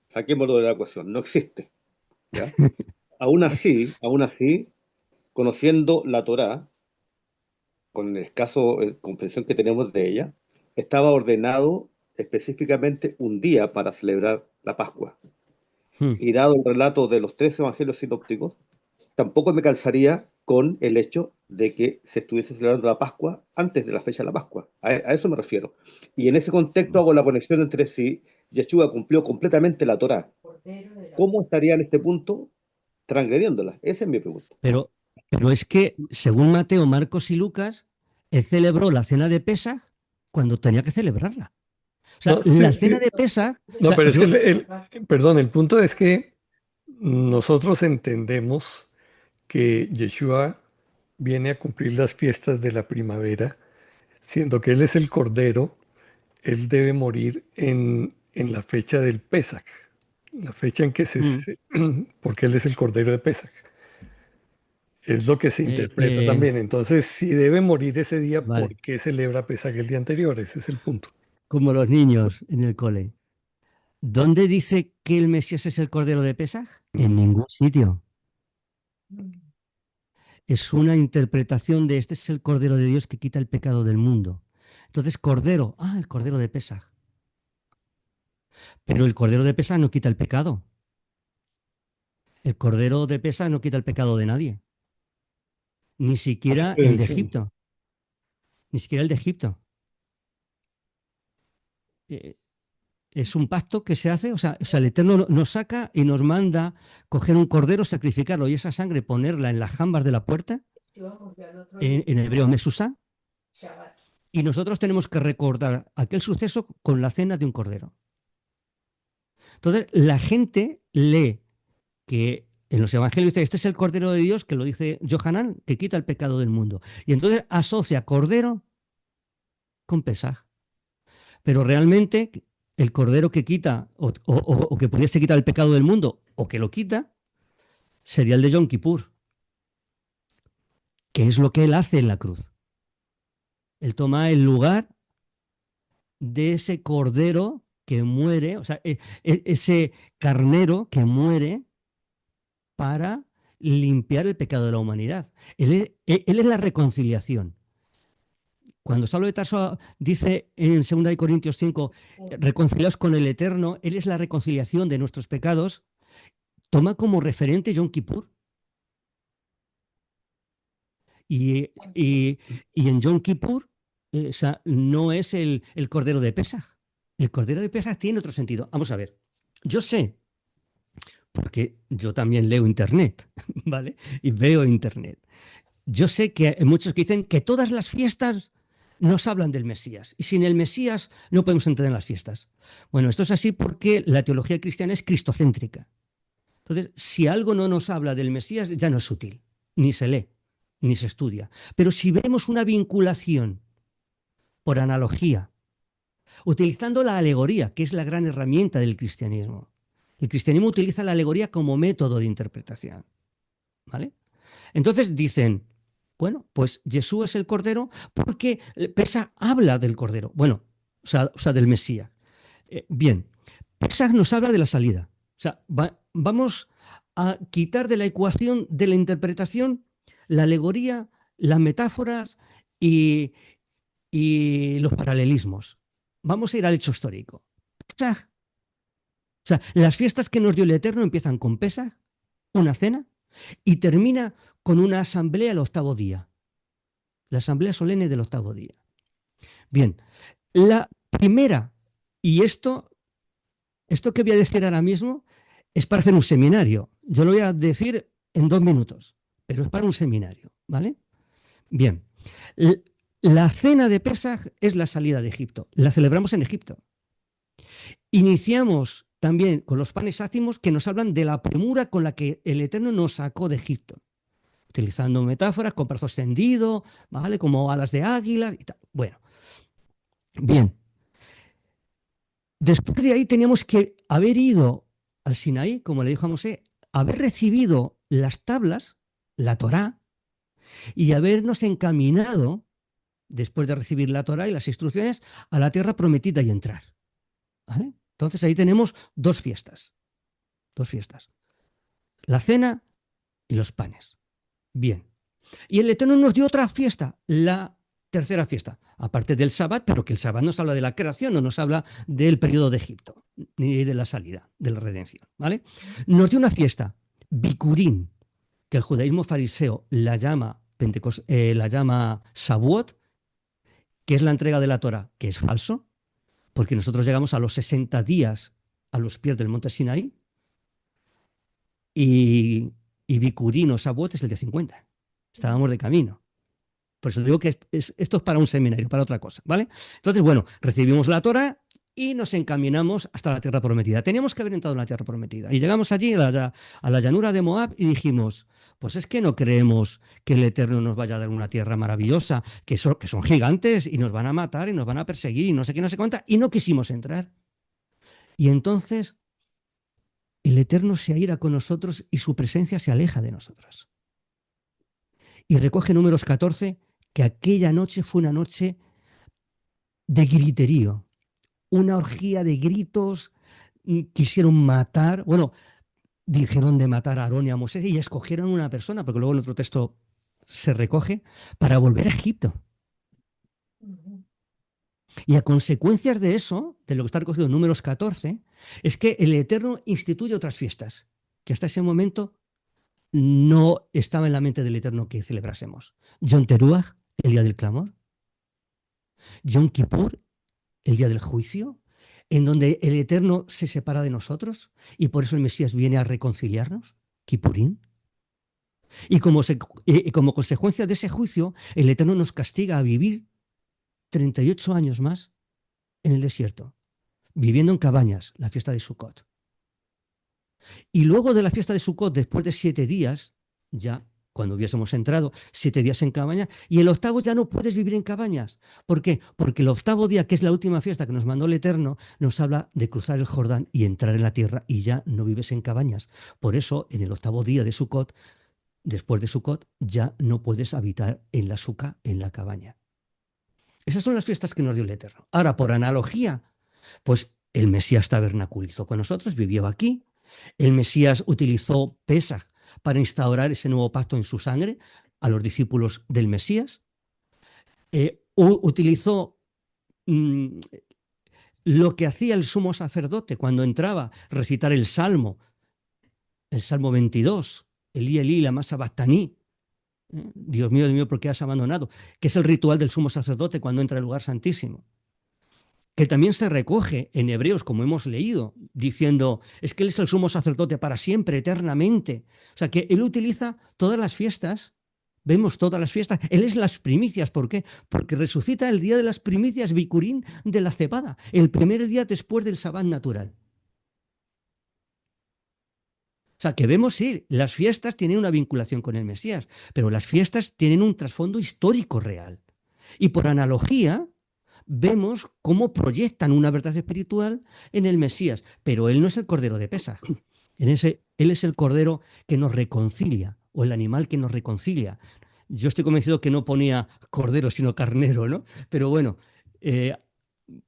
saquémoslo de la ecuación, no existe, ¿ya? Aún así, conociendo la Torá, con el escaso comprensión que tenemos de ella, estaba ordenado específicamente un día para celebrar la Pascua. Hmm. Y dado el relato de los tres evangelios sinópticos, tampoco me calzaría con el hecho de que se estuviese celebrando la Pascua antes de la fecha de la Pascua. A eso me refiero. Y en ese contexto hago la conexión entre si Yeshua cumplió completamente la Torá. ¿Cómo estaría en este punto transgrediéndola? Esa es mi pregunta. Pero es que, según Mateo, Marcos y Lucas, él celebró la cena de Pesaj cuando tenía que celebrarla. O sea, no, la sí, cena sí. de Pesaj, o No, sea, pero es que yo, perdón, el punto es que nosotros entendemos que Yeshua viene a cumplir las fiestas de la primavera, siendo que Él es el Cordero, Él debe morir en la fecha del Pesaj, la fecha en que mm, porque Él es el Cordero de Pesaj. Es lo que se eh, interpreta eh, también. Entonces, si debe morir ese día, ¿por vale, qué celebra Pesaj el día anterior? Ese es el punto. como los niños en el cole. ¿Dónde dice que el Mesías es el Cordero de Pesaj? En ningún sitio. Es una interpretación de este es el Cordero de Dios que quita el pecado del mundo. Entonces, Cordero, el Cordero de Pesaj. Pero el Cordero de Pesaj no quita el pecado. El Cordero de Pesaj no quita el pecado de nadie. Ni Hace siquiera el de redención. Egipto. Ni siquiera el de Egipto. Eh, es un pacto que se hace, o sea, el Eterno nos saca y nos manda coger un cordero, sacrificarlo y esa sangre ponerla en las jambas de la puerta, en hebreo mesusá, y nosotros tenemos que recordar aquel suceso con la cena de un cordero. Entonces, la gente lee que En los evangelios dice, este es el Cordero de Dios, que lo dice Yohanan, que quita el pecado del mundo. Y entonces asocia Cordero con Pesaj. Pero realmente el Cordero que quita o que pudiese quitar el pecado del mundo o que lo quita sería el de Yom Kippur, que es lo que él hace en la cruz. Él toma el lugar de ese Cordero que muere, o sea, ese carnero que muere para limpiar el pecado de la humanidad. Él es la reconciliación. Cuando Saulo de Tarso dice en 2 Corintios 5, reconciliados con el Eterno, Él es la reconciliación de nuestros pecados, toma como referente Yom Kippur. Y en Yom Kippur o sea, no es el Cordero de Pesaj. El Cordero de Pesaj tiene otro sentido. Vamos a ver. Yo sé, porque yo también leo Internet, ¿vale? Y veo Internet. Yo sé que hay muchos que dicen que todas las fiestas nos hablan del Mesías. Y sin el Mesías no podemos entender las fiestas. Bueno, esto es así porque la teología cristiana es cristocéntrica. Entonces, si algo no nos habla del Mesías, ya no es útil. Ni se lee, ni se estudia. Pero si vemos una vinculación por analogía, utilizando la alegoría, que es la gran herramienta del cristianismo. El cristianismo utiliza la alegoría como método de interpretación. ¿Vale? Entonces dicen, bueno, pues Jesús es el Cordero porque Pesaj habla del Cordero. Bueno, o sea del Mesías. Bien, Pesaj nos habla de la salida. O sea, vamos a quitar de la ecuación de la interpretación la alegoría, las metáforas y los paralelismos. Vamos a ir al hecho histórico. Pesaj. O sea, las fiestas que nos dio el Eterno empiezan con Pesaj, una cena, y termina con una asamblea el octavo día. La asamblea solemne del octavo día. Bien, la primera, y esto que voy a decir ahora mismo es para hacer un seminario. Yo lo voy a decir en 2 minutos, pero es para un seminario, ¿vale? Bien, la cena de Pesaj es la salida de Egipto. La celebramos en Egipto. Iniciamos también con los panes ácimos que nos hablan de la premura con la que el Eterno nos sacó de Egipto, utilizando metáforas con brazo extendido, ¿vale? Como alas de águila y tal. Bueno, bien. Después de ahí teníamos que haber ido al Sinaí, como le dijo a Mosé, haber recibido las tablas, la Torá, y habernos encaminado, después de recibir la Torá y las instrucciones, a la tierra prometida y entrar. ¿Vale? Entonces ahí tenemos 2 fiestas. 2 fiestas. La cena y los panes. Bien. Y el Eterno nos dio otra fiesta, la tercera fiesta, aparte del Sabbat, pero que el Sabbat nos habla de la creación, no nos habla del periodo de Egipto, ni de la salida, de la redención. ¿Vale? Nos dio una fiesta, Bikurim, que el judaísmo fariseo la llama Shavuot, que es la entrega de la Torah, que es falso, porque nosotros llegamos a los 60 días a los pies del monte Sinaí, y Bikurim o Shavuot es el de 50. Estábamos de camino. Por eso digo que esto es para un seminario, para otra cosa, ¿vale? Entonces, bueno, recibimos la Torá y nos encaminamos hasta la tierra prometida. Teníamos que haber entrado en la tierra prometida. Y llegamos allí a la llanura de Moab y dijimos, pues es que no creemos que el Eterno nos vaya a dar una tierra maravillosa, que son gigantes y nos van a matar y nos van a perseguir y no sé qué, no sé cuánta, y no quisimos entrar. Y entonces el Eterno se aira con nosotros y su presencia se aleja de nosotros. Y recoge Números 14, que aquella noche fue una noche de griterío, una orgía de gritos, quisieron matar, bueno, dijeron de matar a Aarón y a Moisés y escogieron una persona, porque luego en otro texto se recoge, para volver a Egipto. Y a consecuencias de eso, de lo que está recogido en Números 14, es que el Eterno instituye otras fiestas, que hasta ese momento no estaba en la mente del Eterno que celebrásemos. Yom Teruah, el día del clamor. Yom Kippur, el día del juicio, en donde el Eterno se separa de nosotros y por eso el Mesías viene a reconciliarnos. Kippurín. Y como consecuencia de ese juicio, el Eterno nos castiga a vivir 38 años más en el desierto, viviendo en cabañas, la fiesta de Sukkot. Y luego de la fiesta de Sukkot, después de 7 días, ya cuando hubiésemos entrado, 7 días en cabaña, y el octavo ya no puedes vivir en cabañas. ¿Por qué? Porque el octavo día, que es la última fiesta que nos mandó el Eterno, nos habla de cruzar el Jordán y entrar en la tierra, y ya no vives en cabañas. Por eso, en el octavo día de Sukkot, después de Sukkot, ya no puedes habitar en la suca, en la cabaña. Esas son las fiestas que nos dio el Eterno. Ahora, por analogía, pues el Mesías tabernaculizó con nosotros, vivió aquí. El Mesías utilizó Pesaj para instaurar ese nuevo pacto en su sangre a los discípulos del Mesías. Utilizó lo que hacía el sumo sacerdote cuando entraba, recitar el Salmo 22, Elí, lama sabactaní. Dios mío, ¿por qué has abandonado? Que es el ritual del sumo sacerdote cuando entra al lugar santísimo. Que también se recoge en Hebreos, como hemos leído, diciendo, es que Él es el sumo sacerdote para siempre, eternamente. O sea, que Él utiliza todas las fiestas, vemos todas las fiestas, Él es las primicias. ¿Por qué? Porque resucita el día de las primicias, Bikurín de la cebada, el primer día después del Sabbat natural. O sea, que vemos, sí, las fiestas tienen una vinculación con el Mesías, pero las fiestas tienen un trasfondo histórico real. Y por analogía, vemos cómo proyectan una verdad espiritual en el Mesías, pero Él no es el Cordero de Pesaj. Él es el Cordero que nos reconcilia, o el animal que nos reconcilia. Yo estoy convencido que no ponía cordero, sino carnero, ¿no? Pero bueno,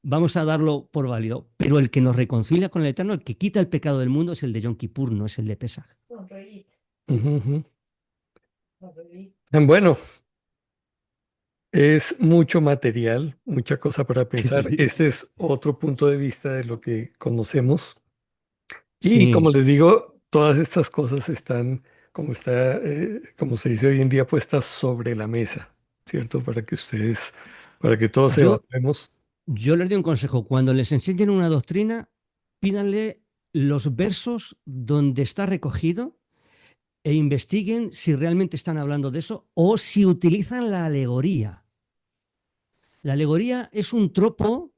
vamos a darlo por válido. Pero el que nos reconcilia con el Eterno, el que quita el pecado del mundo, es el de Yom Kippur, no es el de Pesaj. Ujú. Bueno, es mucho material, mucha cosa para pensar. Este es otro punto de vista de lo que conocemos. Y como Sí, les digo, todas estas cosas están, como se dice hoy en día, puestas sobre la mesa, ¿cierto? Para que todos yo, evaluemos. yo les doy un consejo. Cuando les enseñen una doctrina, pídanle los versos donde está recogido e investiguen si realmente están hablando de eso o si utilizan la alegoría. La alegoría es un tropo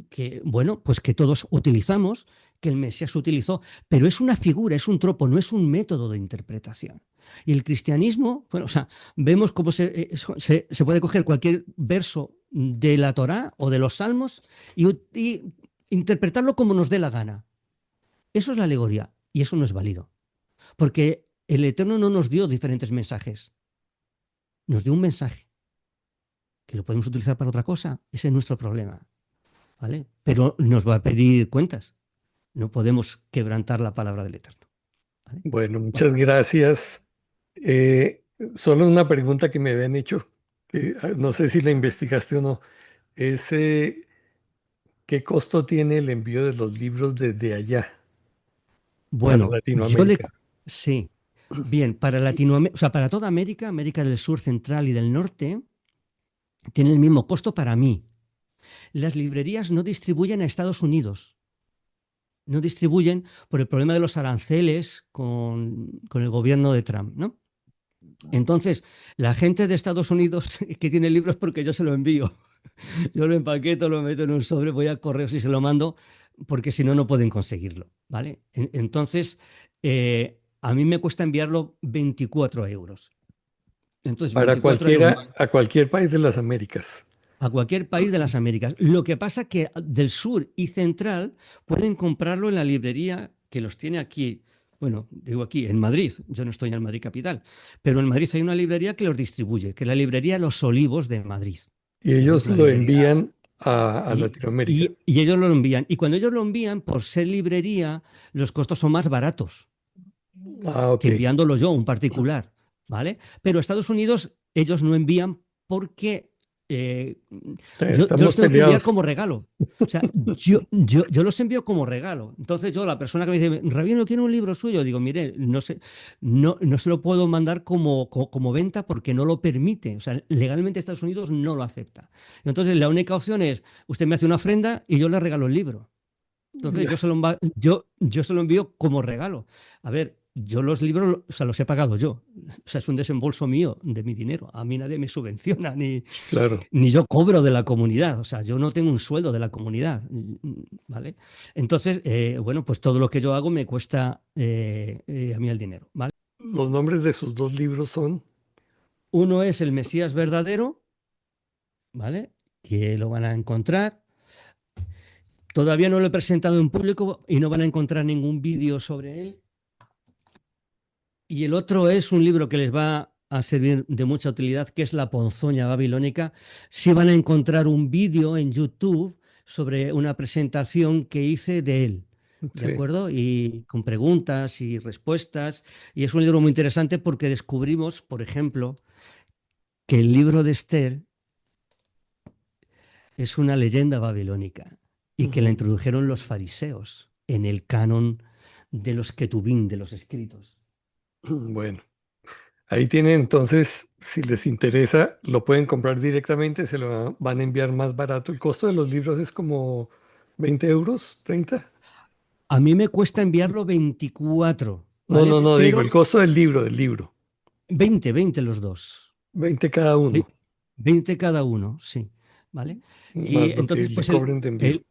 que, bueno, pues que todos utilizamos, que el Mesías utilizó, pero es una figura, es un tropo, no es un método de interpretación. Y el cristianismo, bueno, o sea, vemos cómo se puede coger cualquier verso de la Torá o de los Salmos y interpretarlo como nos dé la gana. Eso es la alegoría y eso no es válido. Porque el Eterno no nos dio diferentes mensajes, nos dio un mensaje que lo podemos utilizar para otra cosa. Ese es nuestro problema, ¿vale? Pero nos va a pedir cuentas. No podemos quebrantar la palabra del Eterno, ¿vale? Bueno, muchas gracias. Eh, Solo una pregunta que me habían hecho, que no sé si la investigaste o no, es ¿qué costo tiene el envío de los libros desde allá para Bueno, Latinoamérica? sí, bien, para Latinoamérica, o sea, para toda América, América del Sur, Central y del Norte, tiene el mismo costo para mí. Las librerías no distribuyen a Estados Unidos, no distribuyen por el problema de los aranceles con el gobierno de Trump, ¿no? Entonces, la gente de Estados Unidos que tiene libros porque yo se lo envío. Yo lo empaqueto, lo meto en un sobre, voy a correos y se lo mando, porque si no, no pueden conseguirlo, ¿vale? Entonces, a mí me cuesta enviarlo 24 euros. Entonces, Para 24 euros a cualquier país de las Américas. a cualquier país de las Américas. Lo que pasa que del sur y central pueden comprarlo en la librería que los tiene aquí. Bueno, digo aquí, en Madrid. Yo no estoy en Madrid capital, pero en Madrid hay una librería que los distribuye, que es la librería Los Olivos de Madrid. Y ¿Vale? Es ellos una lo librería. envían a Latinoamérica. Y ellos lo envían. Y cuando ellos lo envían, por ser librería, los costos son más baratos Ah, ok. que enviándolo yo, un particular, ¿vale? Pero a Estados Unidos ellos no envían porque yo los Estamos tengo que enviar peleados. como regalo. O sea, yo los envío como regalo. Entonces yo, la persona que me dice, Rabino, quiero un libro suyo, digo, mire, no se lo puedo mandar como venta porque no lo permite. O sea, legalmente Estados Unidos no lo acepta. Entonces la única opción es, usted me hace una ofrenda y yo le regalo el libro. Entonces Ya. yo se lo envío como regalo. A ver, yo los libros, o sea, los he pagado yo. O sea, es un desembolso mío, de mi dinero. A mí nadie me subvenciona, Claro. ni yo cobro de la comunidad. O sea, yo no tengo un sueldo de la comunidad, ¿vale? Entonces, bueno, pues todo lo que yo hago me cuesta a mí el dinero, ¿vale? Los nombres de sus 2 libros son. Uno es El Mesías Verdadero, ¿vale? Que lo van a encontrar. Todavía no lo he presentado en público y no van a encontrar ningún vídeo sobre él. Y el otro es un libro que les va a servir de mucha utilidad, que es La Ponzoña Babilónica. Sí van a encontrar un vídeo en YouTube sobre una presentación que hice de él, ¿de Sí. acuerdo? Y con preguntas y respuestas. Y es un libro muy interesante porque descubrimos, por ejemplo, que el libro de Esther es una leyenda babilónica y que la Ujú. introdujeron los fariseos en el canon de los Ketubín, de los escritos. Bueno, ahí tienen entonces, si les interesa, lo pueden comprar directamente, se lo van a enviar más barato. El costo de los libros es como 20 euros, 30. A mí me cuesta enviarlo 24, No, ¿vale? no, no, digo, Pero el costo del libro, 20 los dos. 20 cada uno, 20 cada uno, sí, ¿vale? Y más lo que entonces, le pues cobren de envío.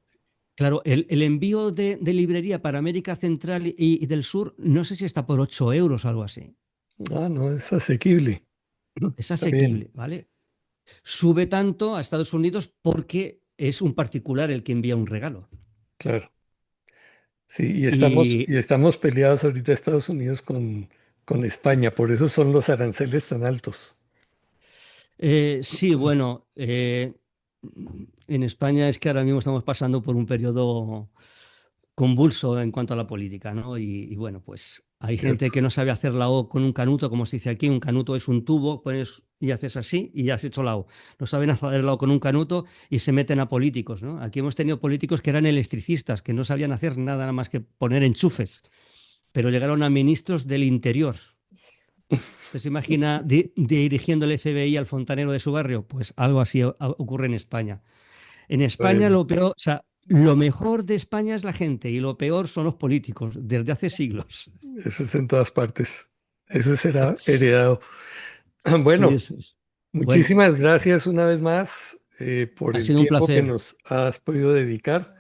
claro, el envío de librería para América Central y del Sur, no sé si está por 8 euros o algo así. Ah, no, es asequible. Es Está bien, asequible, ¿vale? Sube tanto a Estados Unidos porque es un particular el que envía un regalo. claro. Sí, Y y estamos peleados ahorita Estados Unidos con España, por eso son los aranceles tan altos. sí, bueno, en España es que ahora mismo estamos pasando por un periodo convulso en cuanto a la política, ¿no? Y bueno, pues hay gente Cierto. que no sabe hacer la O con un canuto, como se dice aquí. Un canuto es un tubo, pones y haces así y ya has hecho la O. No saben hacer la O con un canuto y se meten a políticos, ¿no? Aquí hemos tenido políticos que eran electricistas, que no sabían hacer nada más que poner enchufes, pero llegaron a ministros del interior. ¿Usted se imagina dirigiendo el FBI al fontanero de su barrio? Pues algo así ocurre en España. En España Bueno, lo peor, o sea, lo mejor de España es la gente y lo peor son los políticos, desde hace siglos. eso es en todas partes. Eso será heredado. Sí, Bueno, bueno, muchísimas gracias una vez más por ha el sido un tiempo que placer. nos has podido dedicar.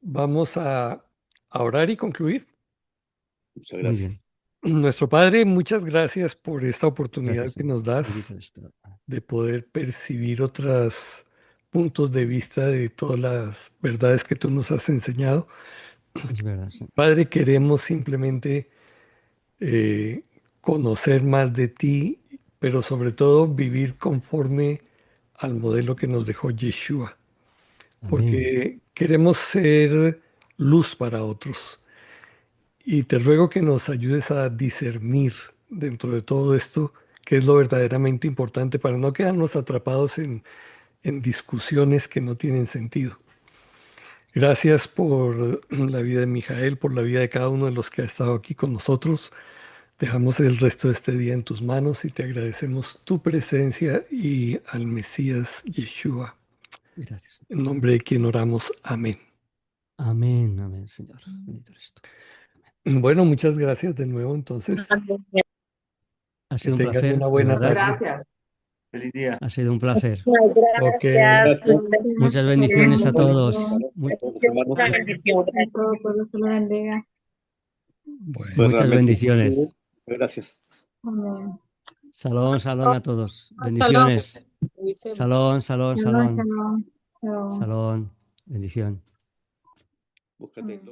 Vamos a orar y concluir. Muchas Muy gracias. bien. Nuestro Padre, muchas gracias por esta oportunidad Gracias, que Señor. nos das Bendito eres tú. de poder percibir otros puntos de vista de todas las verdades que tú nos has enseñado. Es verdad, sí. Padre, queremos simplemente eh, conocer más de ti, pero sobre todo vivir conforme al modelo que nos dejó Yeshua, Amén. porque queremos ser luz para otros. Y te ruego que nos ayudes a discernir dentro de todo esto qué es lo verdaderamente importante para no quedarnos atrapados en discusiones que no tienen sentido. Gracias por la vida de Mijael, por la vida de cada uno de los que ha estado aquí con nosotros. Dejamos el resto de este día en tus manos y te agradecemos tu presencia y al Mesías Yeshua. Gracias. En nombre de quien oramos. Amén. Amén, amén, Señor. Bendito eres tú. Bueno, muchas gracias de nuevo entonces. Ha Que sido un tengan placer, una de buena verdad. tarde. Feliz día. Ha sido un placer. Ok, Gracias Muchas bendiciones a todos. a todos los hermanos. Todo se lo bendiga. bueno. Fue Muchas realmente bendiciones. gracias. Amén. Salón, salón a todos. Shalom. Bendiciones. Salón, salón, Shalom, salón. shalom. Shalom. Salón. Bendición. Búscate el logo.